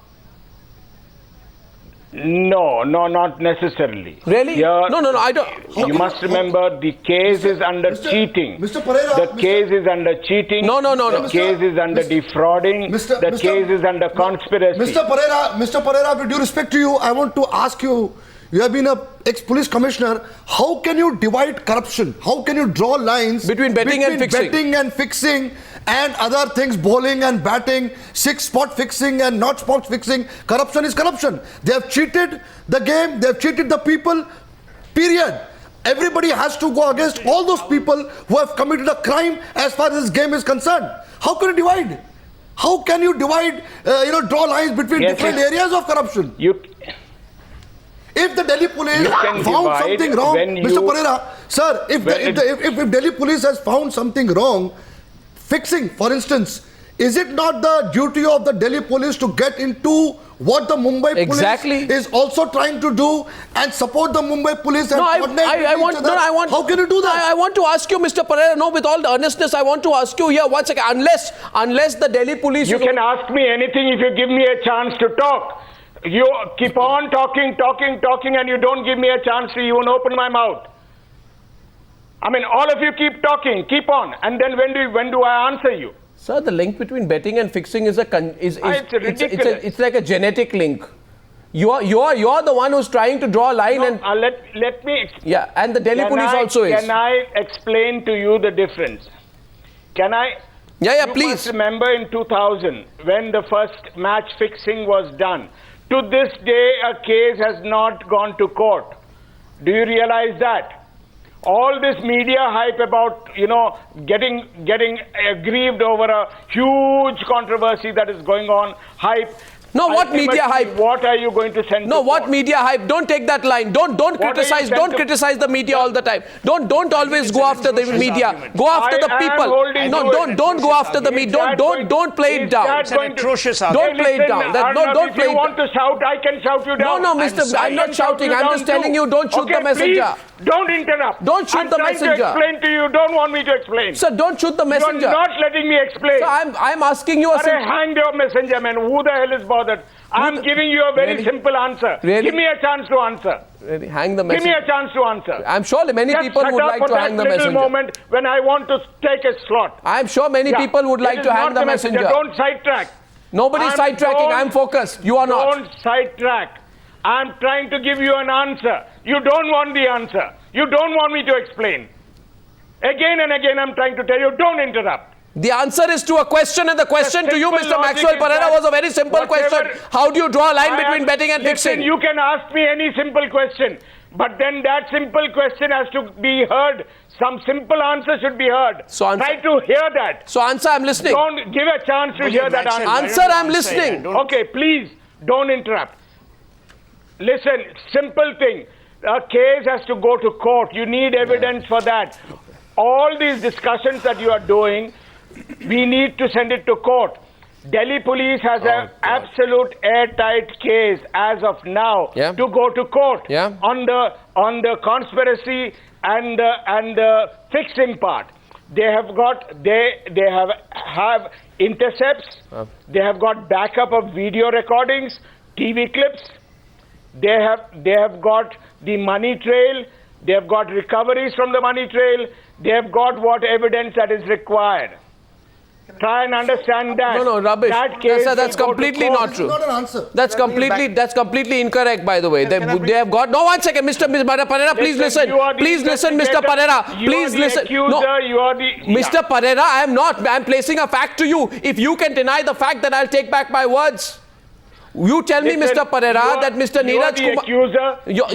No, not necessarily. Really? No, I don't... You must remember, the case is under cheating. Mr. Pereira... The case is under cheating. No. The case is under defrauding. The case is under conspiracy. Mr. Pereira, with due respect to you, I want to ask you, you have been an ex-police commissioner, how can you divide corruption? How can you draw lines between betting and fixing? And other things, bowling and batting, spot fixing and not spot fixing? Corruption is corruption. They have cheated the game, they have cheated the people, period. Everybody has to go against all those people who have committed a crime as far as this game is concerned. How can you divide? How can you divide, draw lines between different areas of corruption? If the Delhi police found something wrong, Mr. Pereira, sir, if Delhi police has found something wrong, fixing, for instance, is it not the duty of the Delhi police to get into what the Mumbai police is also trying to do and support the Mumbai police and coordinate with each other? How can you do that? I want to ask you, Mr. Pereira, with all the earnestness, I want to ask you here, 1 second, unless the Delhi police... You can ask me anything if you give me a chance to talk. You keep on talking, and you don't give me a chance to even open my mouth. I mean, all of you keep talking, keep on, and then when do I answer you? Sir, the link between betting and fixing is ridiculous. It's like a genetic link. You are the one who's trying to draw a line let me. Yeah, and the Delhi police also is. Can I explain to you the difference? Can I? Yeah, you please. Must remember in 2000 when the first match fixing was done. To this day, a case has not gone to court. Do you realize that? All this media hype about, getting aggrieved over a huge controversy that is going on, hype. No, what media hype? What are you going to send? No, what media hype? Don't take that line. Don't criticize. Don't criticize the media all the time. Don't always go after the media. Go after the people. No, don't go after the media. Don't play it down. Don't play it down. Don't play it down. If you want to shout, I can shout you down. No, Mister, I'm not shouting. I'm just telling you, don't shoot the messenger. Don't interrupt. Don't shoot the messenger. I'm trying to explain to you. Don't want me to explain. Sir, don't shoot the messenger. You're not letting me explain. So I'm asking you a simple... Hang your messenger, man. Who the hell is bothered? I'm giving you a very simple answer. Give me a chance to answer. Really? Hang the messenger. Give me a chance to answer. I'm sure many people would like to hang the messenger. Moment when I want to take a slot. I'm sure many people would like to hang the messenger. Don't sidetrack. Nobody's sidetracking. I'm focused. You are not. Don't sidetrack. I'm trying to give you an answer. You don't want the answer. You don't want me to explain. Again and again I'm trying to tell you, don't interrupt. The answer is to a question, and the question to you, Mr. Maxwell Pereira, was a very simple question. How do you draw a line between betting and fixing? You can ask me any simple question, but then that simple question has to be heard. Some simple answer should be heard. So try to hear that. So answer, I'm listening. Don't give a chance to hear that answer. Answer, I'm listening. Okay, please, don't interrupt. Listen, simple thing. A case has to go to court. You need evidence for that. All these discussions that you are doing, we need to send it to court. Delhi police has an absolute airtight case as of now to go to court on the conspiracy and the fixing part. They have got they have intercepts. They have got backup of video recordings, TV clips. They have got the money trail. They have got recoveries from the money trail. They have got what evidence that is required. Try and understand that. No, rubbish. That's completely not true. Not an answer. That's completely incorrect, by the way. They have got... No, 1 second, Mr. Pereira, please listen. Please listen, Mr. Pereira. Please listen. No, Mr. Pereira, I am not. I am placing a fact to you. If you can deny the fact, then I'll take back my words. You tell me, Mr. Pereira, that Mr. Neeraj Kumar... You are the accuser, you are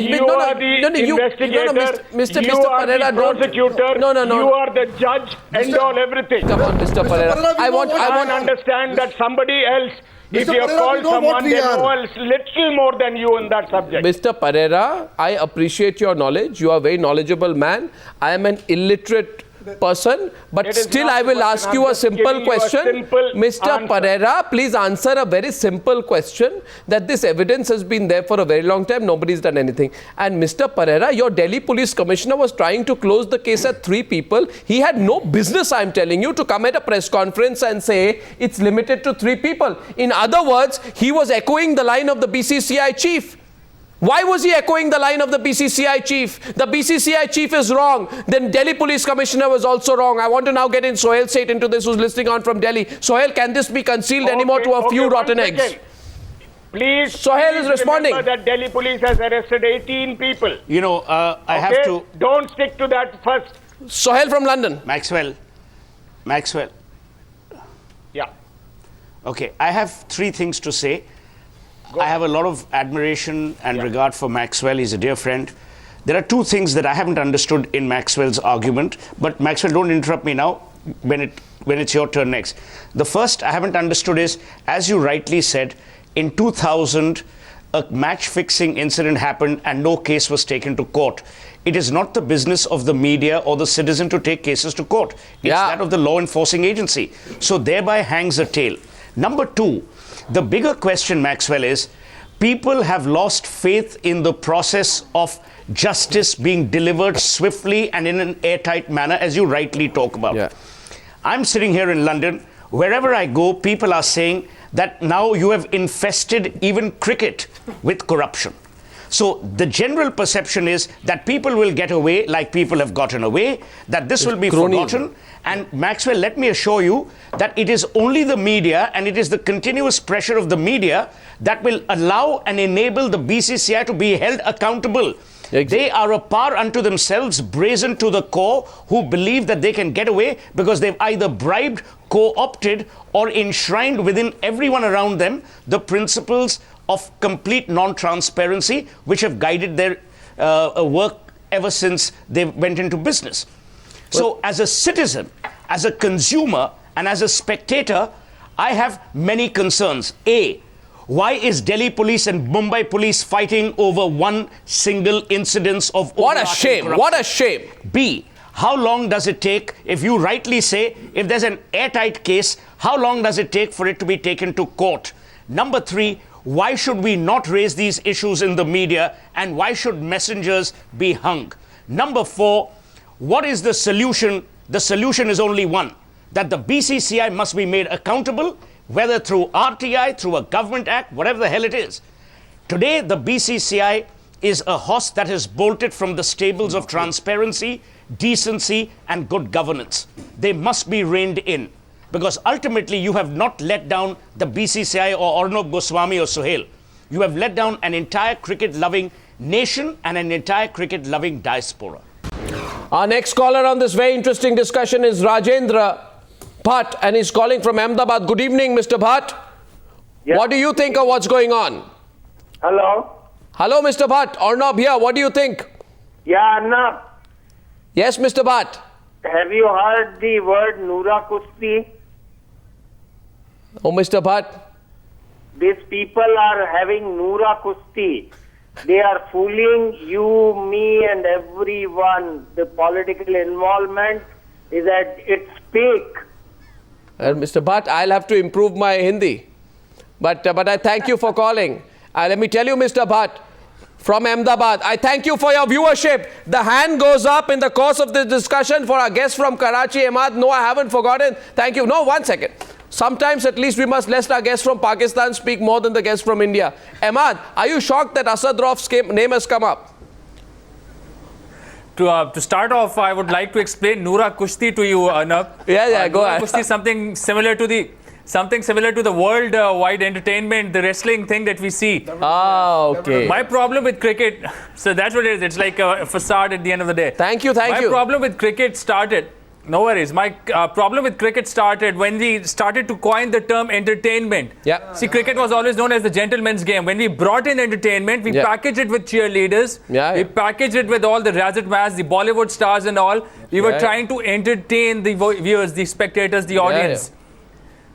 the investigator, you are the prosecutor, you are the judge and all everything. Come on, Mr. Pereira. I want to understand that somebody else, if you have called someone, they know a little more than you in that subject. Mr. Pereira, I appreciate your knowledge. You are a very knowledgeable man. I am an illiterate person, but still I will ask you a simple question. Mr. Pereira, please answer a very simple question, that this evidence has been there for a very long time. Nobody's done anything. And Mr. Pereira, your Delhi Police Commissioner was trying to close the case at 3 people. He had no business, I'm telling you, to come at a press conference and say it's limited to 3 people. In other words, he was echoing the line of the BCCI chief. Why was he echoing the line of the BCCI chief? The BCCI chief is wrong. Then Delhi Police Commissioner was also wrong. I want to now get in Sohail Seth into this, who's listening on from Delhi. Sohail, can this be concealed anymore to a few rotten eggs? Please, Sohail is responding. Remember that Delhi Police has arrested 18 people. You know, I have to... Don't stick to that first. Sohail from London. Maxwell. Yeah. Okay, I have 3 things to say. I have a lot of admiration and regard for Maxwell. He's a dear friend. There are 2 things that I haven't understood in Maxwell's argument. But Maxwell, don't interrupt me now when it's your turn next. The first I haven't understood is, as you rightly said, in 2000, a match-fixing incident happened and no case was taken to court. It is not the business of the media or the citizen to take cases to court. It's that of the law enforcing agency. So thereby hangs a tale. Number 2, the bigger question, Maxwell, is people have lost faith in the process of justice being delivered swiftly and in an airtight manner, as you rightly talk about. I'm sitting here in London. Wherever I go, people are saying that now you have infested even cricket with corruption. So the general perception is that people will get away like people have gotten away, that this will be forgotten. And Maxwell, let me assure you that it is only the media and it is the continuous pressure of the media that will allow and enable the BCCI to be held accountable. They are a power unto themselves, brazen to the core, who believe that they can get away because they've either bribed, co-opted, or enshrined within everyone around them the principles of complete non-transparency, which have guided their work ever since they went into business. So as a citizen, as a consumer, and as a spectator, I have many concerns. A, why is Delhi police and Mumbai police fighting over one single incidence of what a shame, corruption? What a shame. B, how long does it take, if you rightly say, if there's an airtight case, how long does it take for it to be taken to court? Number 3, why should we not raise these issues in the media, and why should messengers be hung? Number 4, what is the solution? The solution is only one, that the BCCI must be made accountable, whether through RTI, through a government act, whatever the hell it is. Today, the BCCI is a horse that has bolted from the stables of transparency, decency, and good governance. They must be reined in, because ultimately you have not let down the BCCI or Arnab, Goswami or Sohail. You have let down an entire cricket-loving nation and an entire cricket-loving diaspora. Our next caller on this very interesting discussion is Rajendra Bhatt, and he's calling from Ahmedabad. Good evening, Mr. Bhatt. Yeah. What do you think of what's going on? Hello. Hello, Mr. Bhatt. Arnab here. What do you think? Yeah, Arnab. Yes, Mr. Bhatt. Have you heard the word Noora Kushti? Oh, Mr. Bhatt. These people are having Noora Kushti. They are fooling you, me and everyone. The political involvement is at its peak. Mr. Bhatt, I'll have to improve my Hindi. But I thank you for calling. Let me tell you, Mr. Bhatt, from Ahmedabad, I thank you for your viewership. The hand goes up in the course of this discussion for our guest from Karachi, Ahmad. No, I haven't forgotten. Thank you. No, 1 second. Sometimes at least we must let our guests from Pakistan speak more than the guests from India. Ahmad, are you shocked that Asad Rauf's name has come up? To start off, I would like to explain Noora Kushti to you, Arnab. Yeah, go ahead. Kushti is something similar to the world-wide entertainment, the wrestling thing that we see. Ah, okay. My problem with cricket, so that's what it is. It's like a facade at the end of the day. Thank you. My problem with cricket started No worries. My problem with cricket started when we started to coin the term entertainment. Yeah. See, cricket was always known as the gentleman's game. When we brought in entertainment, we packaged it with cheerleaders. We packaged it with all the Razat Mas, the Bollywood stars and all. We were trying to entertain the viewers, the spectators, the audience.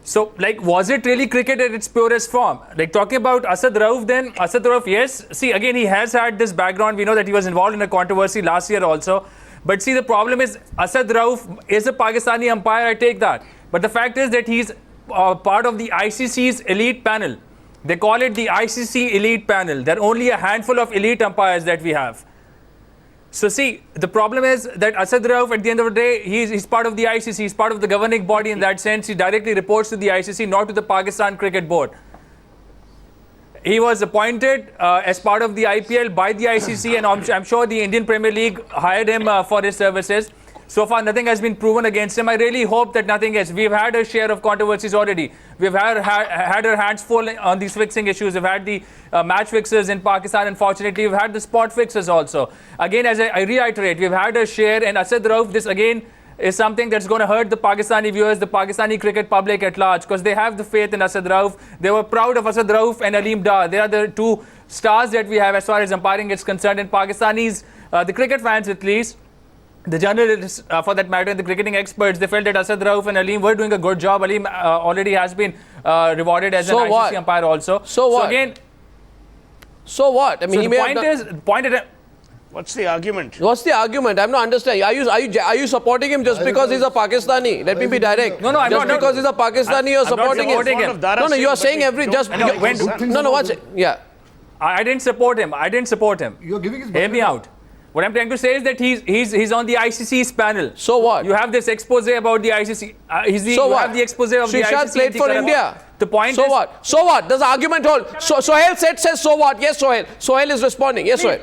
So, like, was it really cricket at its purest form? Like, talking about Asad Rauf then, Asad Rauf, yes. See, again, he has had this background. We know that he was involved in a controversy last year also. But see, the problem is Asad Rauf is a Pakistani umpire, I take that. But the fact is that he's part of the ICC's elite panel. They call it the ICC elite panel. There are only a handful of elite umpires that we have. So see, the problem is that Asad Rauf, at the end of the day, he's part of the ICC, he's part of the governing body in that sense. He directly reports to the ICC, not to the Pakistan Cricket Board. He was appointed as part of the IPL by the ICC, and I'm sure the Indian Premier League hired him for his services. So far, nothing has been proven against him. I really hope that nothing is. We've had a share of controversies already. We've had our hands full on these fixing issues. We've had the match fixers in Pakistan. Unfortunately, we've had the spot fixers also. Again, as I reiterate, we've had a share, and Asad Rauf, this again is something that's going to hurt the Pakistani viewers, the Pakistani cricket public at large, because they have the faith in Asad Rauf. They were proud of Asad Rauf and Aleem Dar. They are the two stars that we have as far as umpiring is concerned. And Pakistanis, the cricket fans at least, the journalists for that matter, the cricketing experts, they felt that Asad Rauf and Aleem were doing a good job. Aleem already has been rewarded as an ICC umpire also. So what? So again, so what? I mean, so the point is, what's the argument? What's the argument? I'm not understanding. Are you supporting him just because he's a Pakistani? Let me be direct. No, I'm just not. because he's a Pakistani, you're supporting him. No, you are saying every just. No, what's it? Yeah. I didn't support him. You're giving his. Hear me out. What I'm trying to say is that he's on the ICC's panel. So what? You have this expose about the ICC. So what? Have the expose of the ICC. Played for India. The point so is. What? So what? Does the argument hold? So Sohail says so what? Yes, Sohail. Sohail is responding. Yes, Sohail.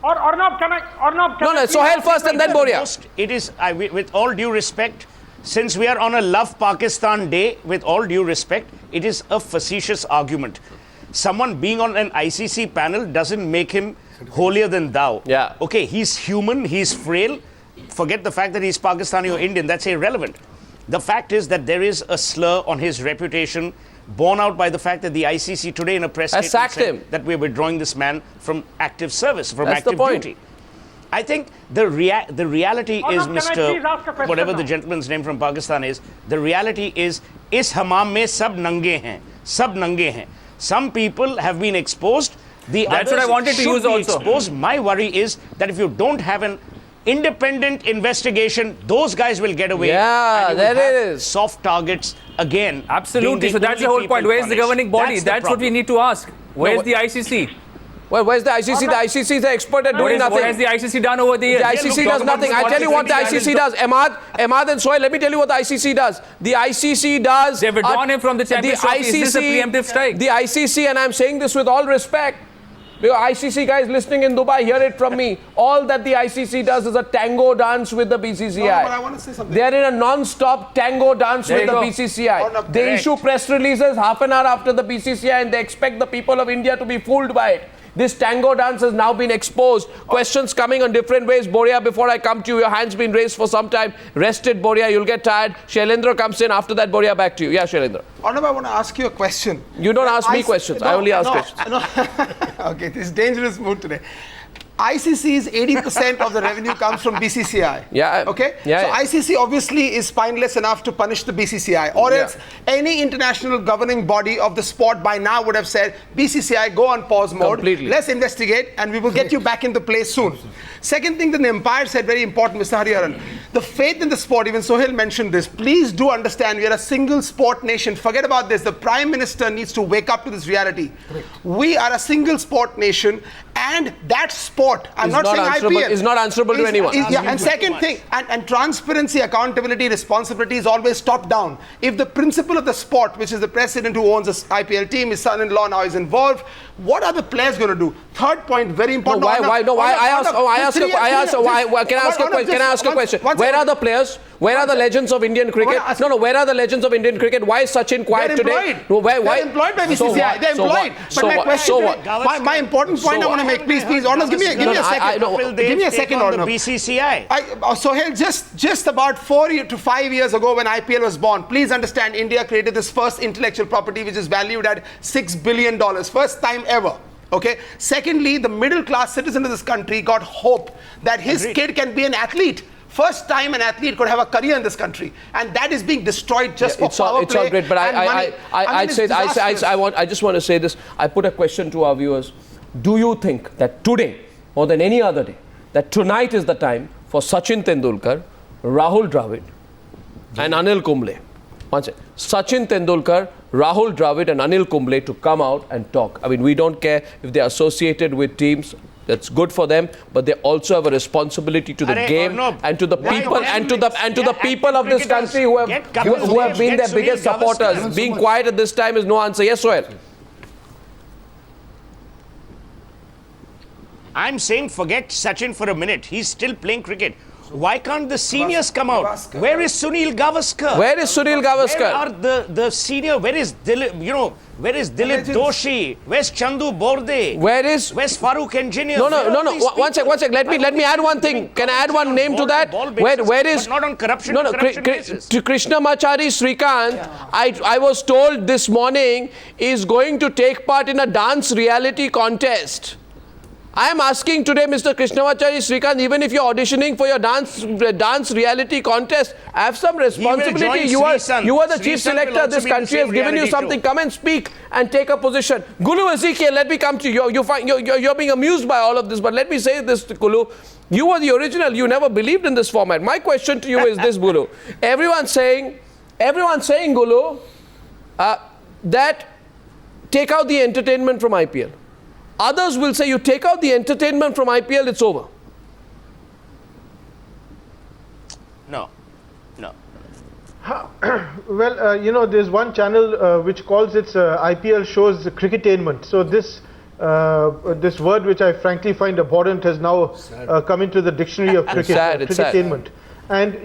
Arnab, can I? No, Sohail first and then Boria. It is, with all due respect, since we are on a Love Pakistan Day, with all due respect, it is a facetious argument. Someone being on an ICC panel doesn't make him holier than thou. Yeah. Okay, he's human, he's frail. Forget the fact that he's Pakistani or Indian, that's irrelevant. The fact is that there is a slur on his reputation borne out by the fact that the ICC today in a press statement said that we're withdrawing this man from active service, from active duty. I think the reality is, Mr. whatever the gentleman's name from Pakistan is, the reality is hammam mein sab nange hain. Sab nange hain. Some people have been exposed. That's what I wanted to use also. Exposed. My worry is that if you don't have an independent investigation, those guys will get away. Yeah, and there it is. Soft targets again. Absolutely. So that's the whole point. Where's the governing body? That's what we need to ask. Where's the ICC? Well, where's the ICC? The ICC is the expert at doing nothing. What has the ICC done over the years? The ICC does nothing. I tell you what the ICC does. Ahmad and Sohail, let me tell you what the ICC does. The ICC does. They've withdrawn him from the Champions Trophy. Is this a preemptive strike? The ICC, and I'm saying this with all respect, because ICC guys listening in Dubai, hear it from me. All that the ICC does is a tango dance with the BCCI. No, but I want to say something. They're in a non-stop tango dance with the BCCI. They issue press releases half an hour after the BCCI, and they expect the people of India to be fooled by it. This tango dance has now been exposed. Questions coming on different ways. Boria, before I come to you, your hand's been raised for some time. Rest it, Boria, you'll get tired. Shailendra comes in. After that, Boria, back to you. Yeah, Shailendra. Arnab, I want to ask you a question. You don't ask me questions. I only ask questions. No. Okay, this is dangerous mood today. ICC's 80% of the revenue comes from BCCI. Yeah. Okay? So ICC obviously is spineless enough to punish the BCCI. Or else any international governing body of the sport by now would have said, BCCI, go on pause mode. Completely. Let's investigate and we will get you back into place soon. Second thing that the Umpire said, very important, Mr. Hariharan. The faith in the sport, even Sohail mentioned this. Please do understand, we are a single sport nation. Forget about this. The Prime Minister needs to wake up to this reality. Correct. We are a single sport nation, and that sport, I'm not saying IPL, is not answerable to anyone. And second thing, and transparency, accountability, responsibility is always top down. If the principal of the sport, which is the president who owns the IPL team, his son-in-law now is involved, what are the players going to do? Third point, very important. Can I ask a question? Where are the players? Where are the legends of Indian cricket? Where are the legends of Indian cricket? Why is Sachin quiet today? They're employed by BCCI. They're employed. But my question, my important point I want to make. Please, Arnab, give me a second. Give me a second, Arnab. BCCI. Sohail, just about 4 to 5 years ago when IPL was born, please understand India created this first intellectual property which is valued at $6 billion. First time ever. Okay. Secondly, the middle class citizen of this country got hope that his kid can be an athlete. First time an athlete could have a career in this country, and that is being destroyed just for power it's play. all great, but I just want to say this. I put a question to our viewers. Do you think that today, more than any other day, that tonight is the time for Sachin Tendulkar, Rahul Dravid, and Anil Kumble? One second. Sachin Tendulkar, Rahul Dravid, and Anil Kumble to come out and talk. I mean, we don't care if they're associated with teams. That's good for them, but they also have a responsibility to the game and to the people and to the people of this country who have been their biggest supporters. Being quiet at this time is no answer. Yes, Sohail. I'm saying forget Sachin for a minute. He's still playing cricket. Why can't the seniors come out? Where is Sunil Gavaskar? Where is Sunil Gavaskar? Where are the senior? Where is Dilip? Where is Dilip Doshi? Where's Chandu Borde? Where's Farooq Engineer? No. One sec. Let me add one thing. Can I add one name to that? Where is? But not on corruption. No. Krishnamachari Srikanth, I was told this morning, is going to take part in a dance reality contest. I am asking today, Mr. Krishnamachari Srikanth, even if you're auditioning for your dance reality contest, have some responsibility. You are the chief selector. This country has given you something. Come and speak and take a position. Gulu Ezekiel, let me come to you. You're being amused by all of this, but let me say this, Gulu. You were the original. You never believed in this format. My question to you is this, Gulu. Everyone's saying, Gulu, that take out the entertainment from IPL. Others will say you take out the entertainment from IPL, it's over. No. Well, there's one channel which calls its IPL shows cricketainment. So this word, which I frankly find abhorrent, has now come into the dictionary of cricket. Cricketainment. And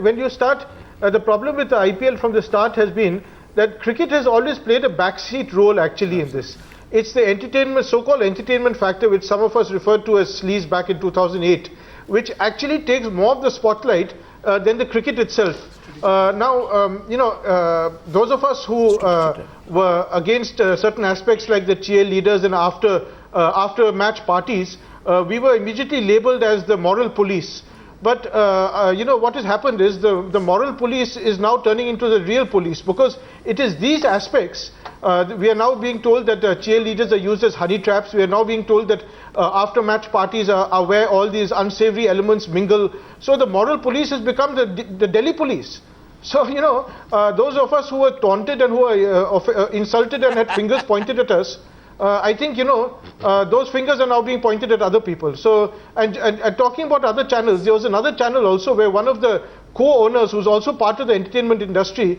when you start, the problem with the IPL from the start has been that cricket has always played a backseat role actually in this. It's the entertainment, so-called entertainment factor, which some of us referred to as Sleaze back in 2008, which actually takes more of the spotlight than the cricket itself. Those of us who were against certain aspects like the cheerleaders and after match parties, we were immediately labelled as the moral police. But what has happened is the moral police is now turning into the real police, because it is these aspects. We are now being told that cheerleaders are used as honey traps. We are now being told that after match parties are where all these unsavory elements mingle. So the moral police has become the Delhi police. So, those of us who were taunted and who were insulted and had fingers pointed at us, I think, those fingers are now being pointed at other people. So, and talking about other channels, there was another channel also where one of the co-owners, who's also part of the entertainment industry,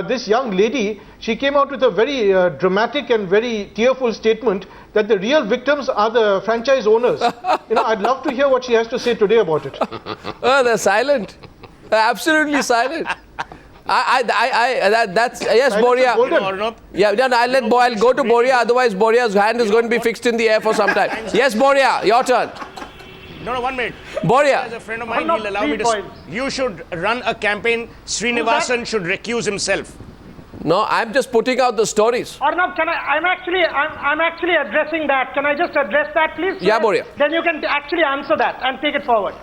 this young lady, she came out with a very dramatic and very tearful statement that the real victims are the franchise owners. I'd love to hear what she has to say today about it. Oh, they're silent. They're absolutely silent. That's yes, Boria. I'll go to Boria. Otherwise, Boria's hand is going to be fixed in the air for some time. Yes, Boria, your turn. No, 1 minute. Boria. As a friend of mine, he'll allow me to. You should run a campaign. Srinivasan should recuse himself. No, I'm just putting out the stories. Arnab, I'm actually addressing that. Can I just address that, please? Yeah, Boria. Then you can actually answer that and take it forward.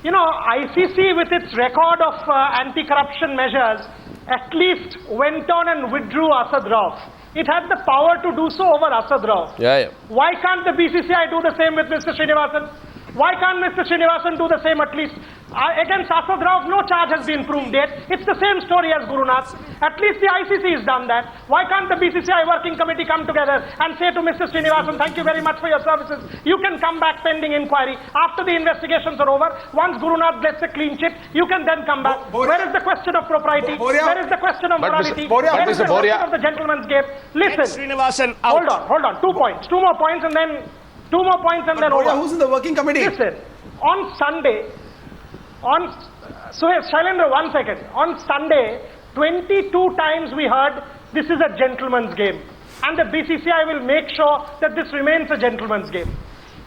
ICC, with its record of anti-corruption measures, at least went on and withdrew Asad Rauf. It had the power to do so over Asad Rauf. Yeah. Why can't the BCCI do the same with Mr. Srinivasan? Why can't Mr. Srinivasan do the same at least? Against Asad Rauf, no charge has been proved yet. It's the same story as Gurunath. At least the ICC has done that. Why can't the BCCI working committee come together and say to Mr. Srinivasan, thank you very much for your services. You can come back pending inquiry. After the investigations are over, once Gurunath gets a clean chit, you can then come back. Where is the question of propriety? Where is the question of morality? Where is the question of the gentleman's game? Listen. Srinivasan out. Hold on. 2 points. 2 more points and then... 2 more points and then over. Who's in the working committee? Listen, on Sunday, Shailendra, 1 second. On Sunday, 22 times we heard this is a gentleman's game. and the BCCI will make sure that this remains a gentleman's game.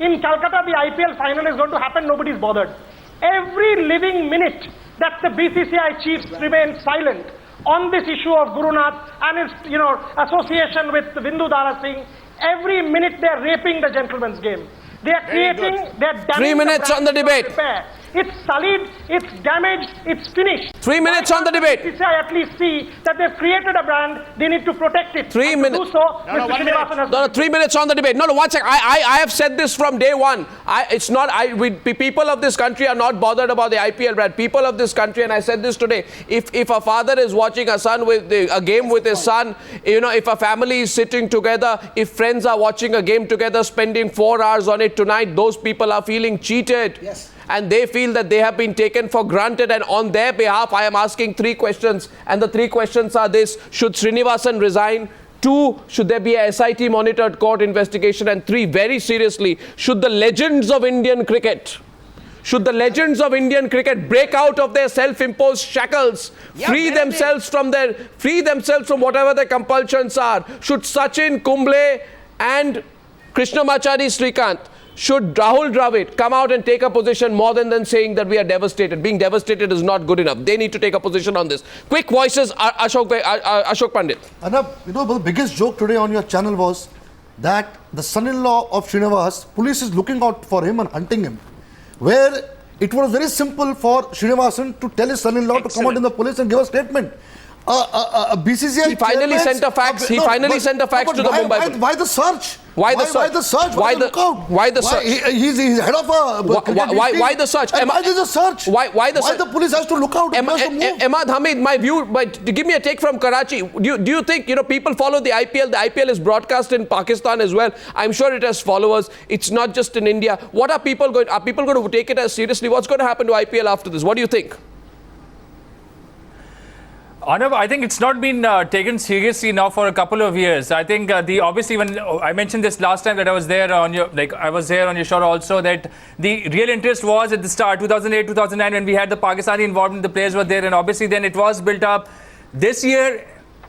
In Calcutta, the IPL final is going to happen, nobody's bothered. Every living minute that the BCCI chiefs remain silent on this issue of Gurunath and its, association with Bindu Dara Singh, every minute they are raping the gentleman's game. They are creating, they are damaging 3 minutes on the debate. It's sullied, it's damaged, it's finished. 3 minutes on the debate. BCCI at least see that they've created a brand, they need to protect it. 3 minutes. To do so, Mr. Srinivasan has No, 3 minutes on the debate. No, 1 second. I have said this from day one. People of this country are not bothered about the IPL brand. People of this country, and I said this today, if a father is watching a game with his son, if a family is sitting together, if friends are watching a game together, spending 4 hours on it tonight, those people are feeling cheated. Yes. And they feel that they have been taken for granted, and on their behalf I am asking 3 questions, and the 3 questions are this: should Srinivasan resign? 2, should there be a SIT monitored court investigation? And 3, very seriously, should the legends of Indian cricket break out of their self-imposed shackles, free themselves from whatever their compulsions are? Should Sachin, Kumble and Krishnamachari Srikanth, should Rahul Dravid come out and take a position more than saying that we are devastated? Being devastated is not good enough. They need to take a position on this. Quick voices, Ashok Pandit. Arnab, the biggest joke today on your channel was that the son-in-law of Srinivas, police is looking out for him and hunting him. Where it was very simple for Srinivasan to tell his son-in-law to come out in the police and give a statement. BCCI He finally sent a fax. He finally sent a fax to the Mumbai. Why the search? Why the search? Why the search? He's head of a. Why the search? Why there's a search? Why the police has to look out? Ahmad Hamid, my view. But give me a take from Karachi. Do you think people follow the IPL? The IPL is broadcast in Pakistan as well. I'm sure it has followers. It's not just in India. What are people going? Are people going to take it as seriously? What's going to happen to IPL after this? What do you think? Arnab, I think it's not been taken seriously now for a couple of years. I think obviously when I mentioned this last time that I was there on your show also, that the real interest was at the start 2008, 2009 when we had the Pakistani involvement, the players were there, and obviously then it was built up. This year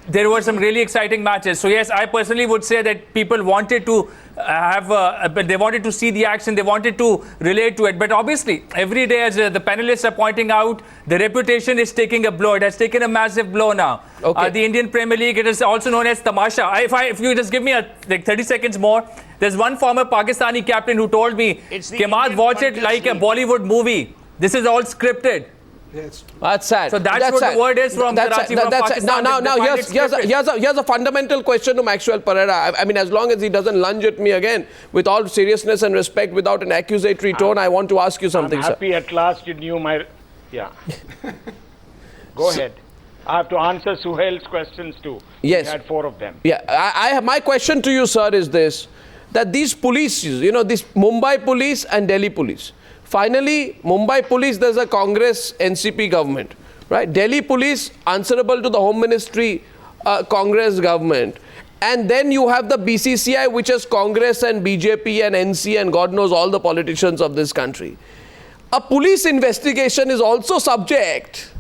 there were some really exciting matches. So yes, I personally would say that people wanted to they wanted to see the action, they wanted to relate to it. But obviously, every day, as the panelists are pointing out, the reputation is taking a blow. It has taken a massive blow now. Okay. The Indian Premier League, it is also known as Tamasha. If you just give me 30 seconds more, there's one former Pakistani captain who told me, Kemad, watch it like a Bollywood movie. This is all scripted. Yes. That's sad. So that's what the word is from Karachi, from Pakistan. Now here's a fundamental question to Maxwell Pereira. I mean, as long as he doesn't lunge at me again, with all seriousness and respect, without an accusatory tone, I want to ask you something, I'm happy at last you knew my... Yeah. Go ahead. I have to answer Suhail's questions too. Yes. We had 4 of them. Yeah. My question to you, sir, is this. That these police, this Mumbai police and Delhi police, finally, Mumbai police, there's a Congress NCP government, right? Delhi police answerable to the Home Ministry, Congress government. And then you have the BCCI, which is Congress and BJP and NC and God knows all the politicians of this country. A police investigation is also subject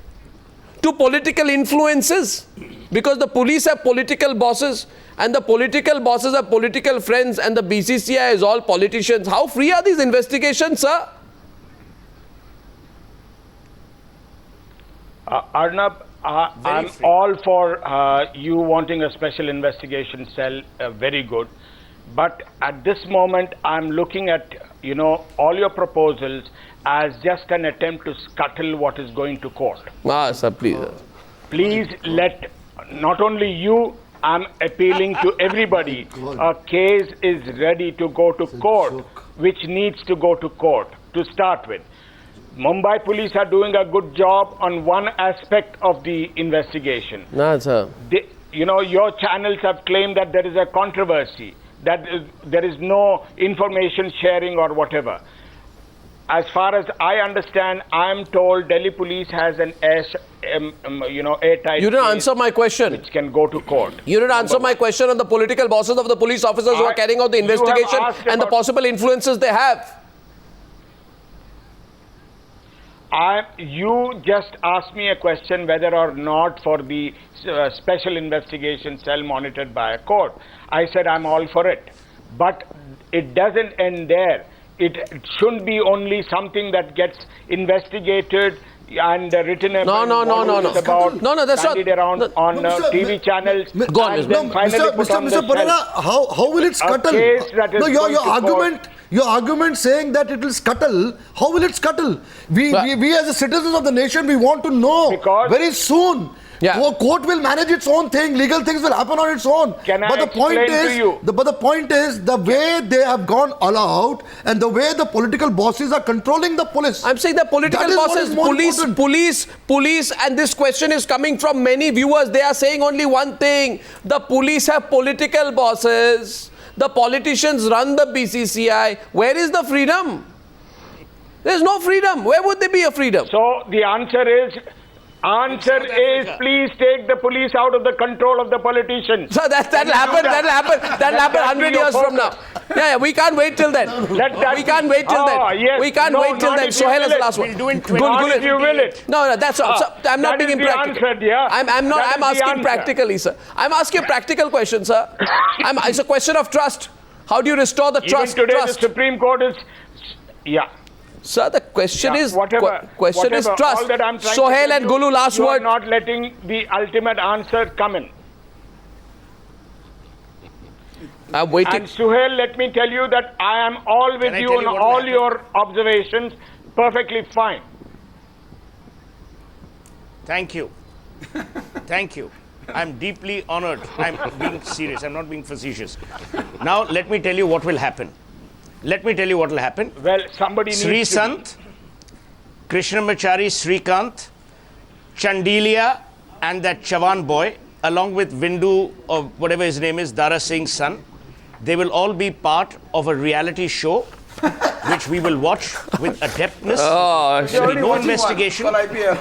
to political influences because the police have political bosses and the political bosses have political friends and the BCCI is all politicians. How free are these investigations, sir? Arnab, I'm all for you wanting a special investigation cell, very good. But at this moment, I'm looking at, all your proposals as just an attempt to scuttle what is going to court. Sir, please. Please let, not only you, I'm appealing to everybody. A case is ready to go to court, which needs to go to court to start with. Mumbai police are doing a good job on one aspect of the investigation. Sir. Your channels have claimed that there is a controversy, that there is no information sharing or whatever. As far as I understand, I am told Delhi police has an airtight. You didn't answer my question. Which can go to court. You didn't answer my question on the political bosses of the police officers who are carrying out the investigation and the possible influences they have. You just asked me a question whether or not for the special investigation cell monitored by a court. I said I'm all for it. But it doesn't end there. It shouldn't be only something that gets investigated and written about that's bandied around on TV channels. Go on, Mr. Perera, how will it scuttle? No, your argument saying that it will scuttle, how will it scuttle? We as the citizens of the nation, we want to know very soon. The court will manage its own thing, legal things will happen on its own. But the point is, the way they have gone all out and the way the political bosses are controlling the police. I'm saying the political bosses, police, and this question is coming from many viewers. They are saying only one thing. The police have political bosses. The politicians run the BCCI. Where is the freedom? There's no freedom. Where would there be a freedom? So the answer is, please take the police out of the control of the politicians. So that'll happen 100 years from now. Yeah, we can't wait till then. We can't wait till then. Yes. We can't wait till then. Sohail has the last one. If you will it. No, that's all. So, I'm not being impractical. I'm asking practically, sir. I'm asking a practical question, sir. It's a question of trust. How do you restore the trust? Even today, the Supreme Court is... Sir, the question is trust. All that I'm Sohail and Gulu, last word. You are not letting the ultimate answer come in. I'm waiting. And Sohail, let me tell you that I am all with you on all your observations. Perfectly fine. Thank you. Thank you. I'm deeply honored. I'm being serious. I'm not being facetious. Now, let me tell you what will happen. Well, somebody needs Sri Sant, Krishnamachari Srikant, Chandelia, and that Chavan boy, along with Vindu, or whatever his name is, Dara Singh's son, they will all be part of a reality show which we will watch with adeptness. There will be no investigation.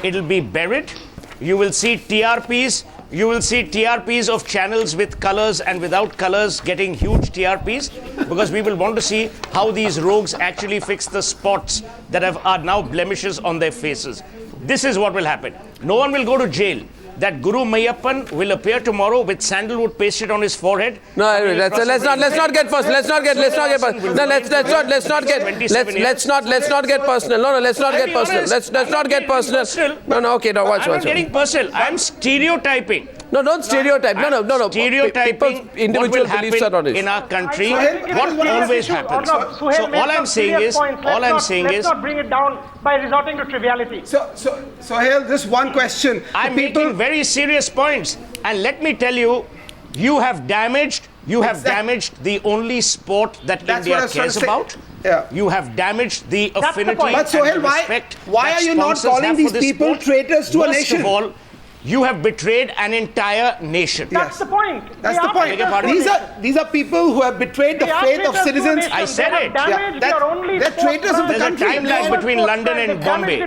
It'll be buried. You will see TRPs. You will see TRPs of channels with colors and without colors getting huge TRPs, because we will want to see how these rogues actually fix the spots that are now blemishes on their faces. This is what will happen. No one will go to jail. That Guru Mayappan will appear tomorrow with sandalwood pasted on his forehead. No, let's not get personal. Let's not get personal. No, let's not get personal. No, let's not get personal. Let's not get personal. No, okay, no, watch. I'm not getting personal. I'm stereotyping. No, don't stereotype. No. Stereotyping individual beliefs are not in our country. What always happens. So all I'm saying is, let's not bring it down by resorting to triviality. So Sohail, this one question. I'm making very serious points, and let me tell you, you have damaged the only sport that India cares about. Yeah. You have damaged the affinity but Sohail, why are you not calling these people traitors to a nation? First of all, you have betrayed an entire nation. That's the point. That's the point. These are people who have betrayed the faith of citizens. I said it. They're traitors of the country. There's a time lag between London and Bombay.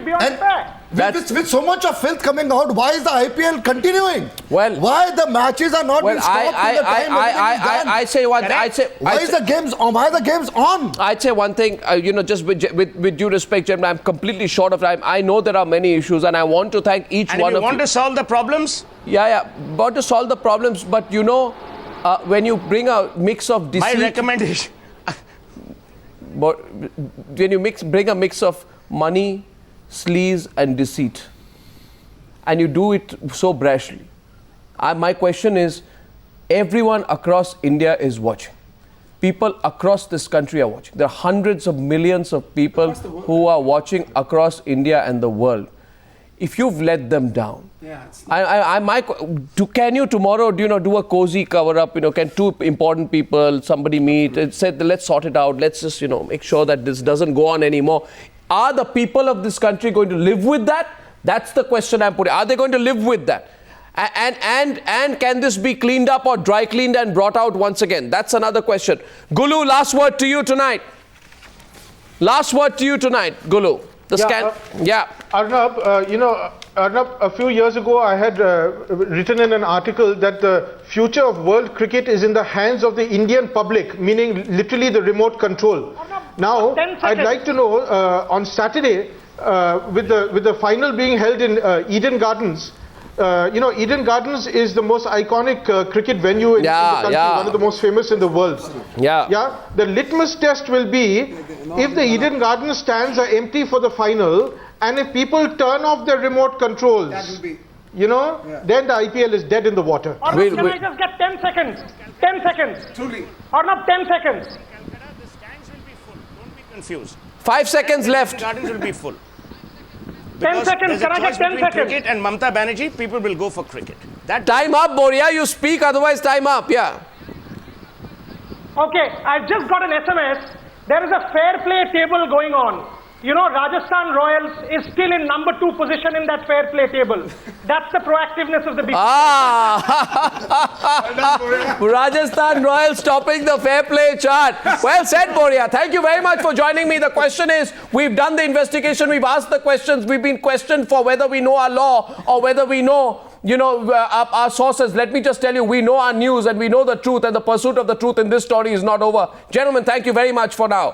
With so much of filth coming out, why is the IPL continuing? Well, why the matches are not being stopped in the time I say one. Why are the games on? I'd say one thing. Just with due respect, gentlemen, I'm completely short of time. I know there are many issues, and I want to thank each one of you. And you want to solve the problems? Yeah. Want to solve the problems, but when you bring a mix of deceit. My recommendation. But when you bring a mix of money, sleaze and deceit, and you do it so brashly, my question is, everyone across India is watching. People across this country are watching. There are hundreds of millions of people who are watching across India and the world. If you've let them down, can you tomorrow do a cozy cover up? Can two important people, somebody meet and say, let's sort it out, let's just make sure that this doesn't go on anymore? Are the people of this country going to live with that? That's the question I'm putting. Are they going to live with that? And can this be cleaned up or dry cleaned and brought out once again? That's another question. Gulu, last word to you tonight. Gulu. Arnab, Arnab, a few years ago I had written in an article that the future of world cricket is in the hands of the Indian public, meaning literally the remote control. Now, I'd like to know, on Saturday, with the final being held in Eden Gardens. You know, Eden Gardens is the most iconic cricket venue in the country, one of the most famous in the world. The litmus test will be if the Eden Gardens stands are empty for the final, and if people turn off their remote controls, you know, then the IPL is dead in the water. Arnab, can I just get 10 seconds? 10 seconds. Truly. Arnab, 10 seconds. The stands will be full. Don't be confused. 5 seconds left. The gardens will be full. 10 seconds. Can I get 10 seconds? Cricket and Mamta Banerjee, people will go for cricket. Time up, Boria. You speak, otherwise time up. Yeah. Okay, I've just got an SMS. There is a fair play table going on. You know, Rajasthan Royals is still in number 2 position in that fair play table. That's the proactiveness of the BCCI. Rajasthan Royals topping the fair play chart. Well said, Boria. Thank you very much for joining me. The question is, we've done the investigation, we've asked the questions, we've been questioned for whether we know our law or whether we know, you know, our sources. Let me just tell you, we know our news and we know the truth, and the pursuit of the truth in this story is not over. Gentlemen, thank you very much for now.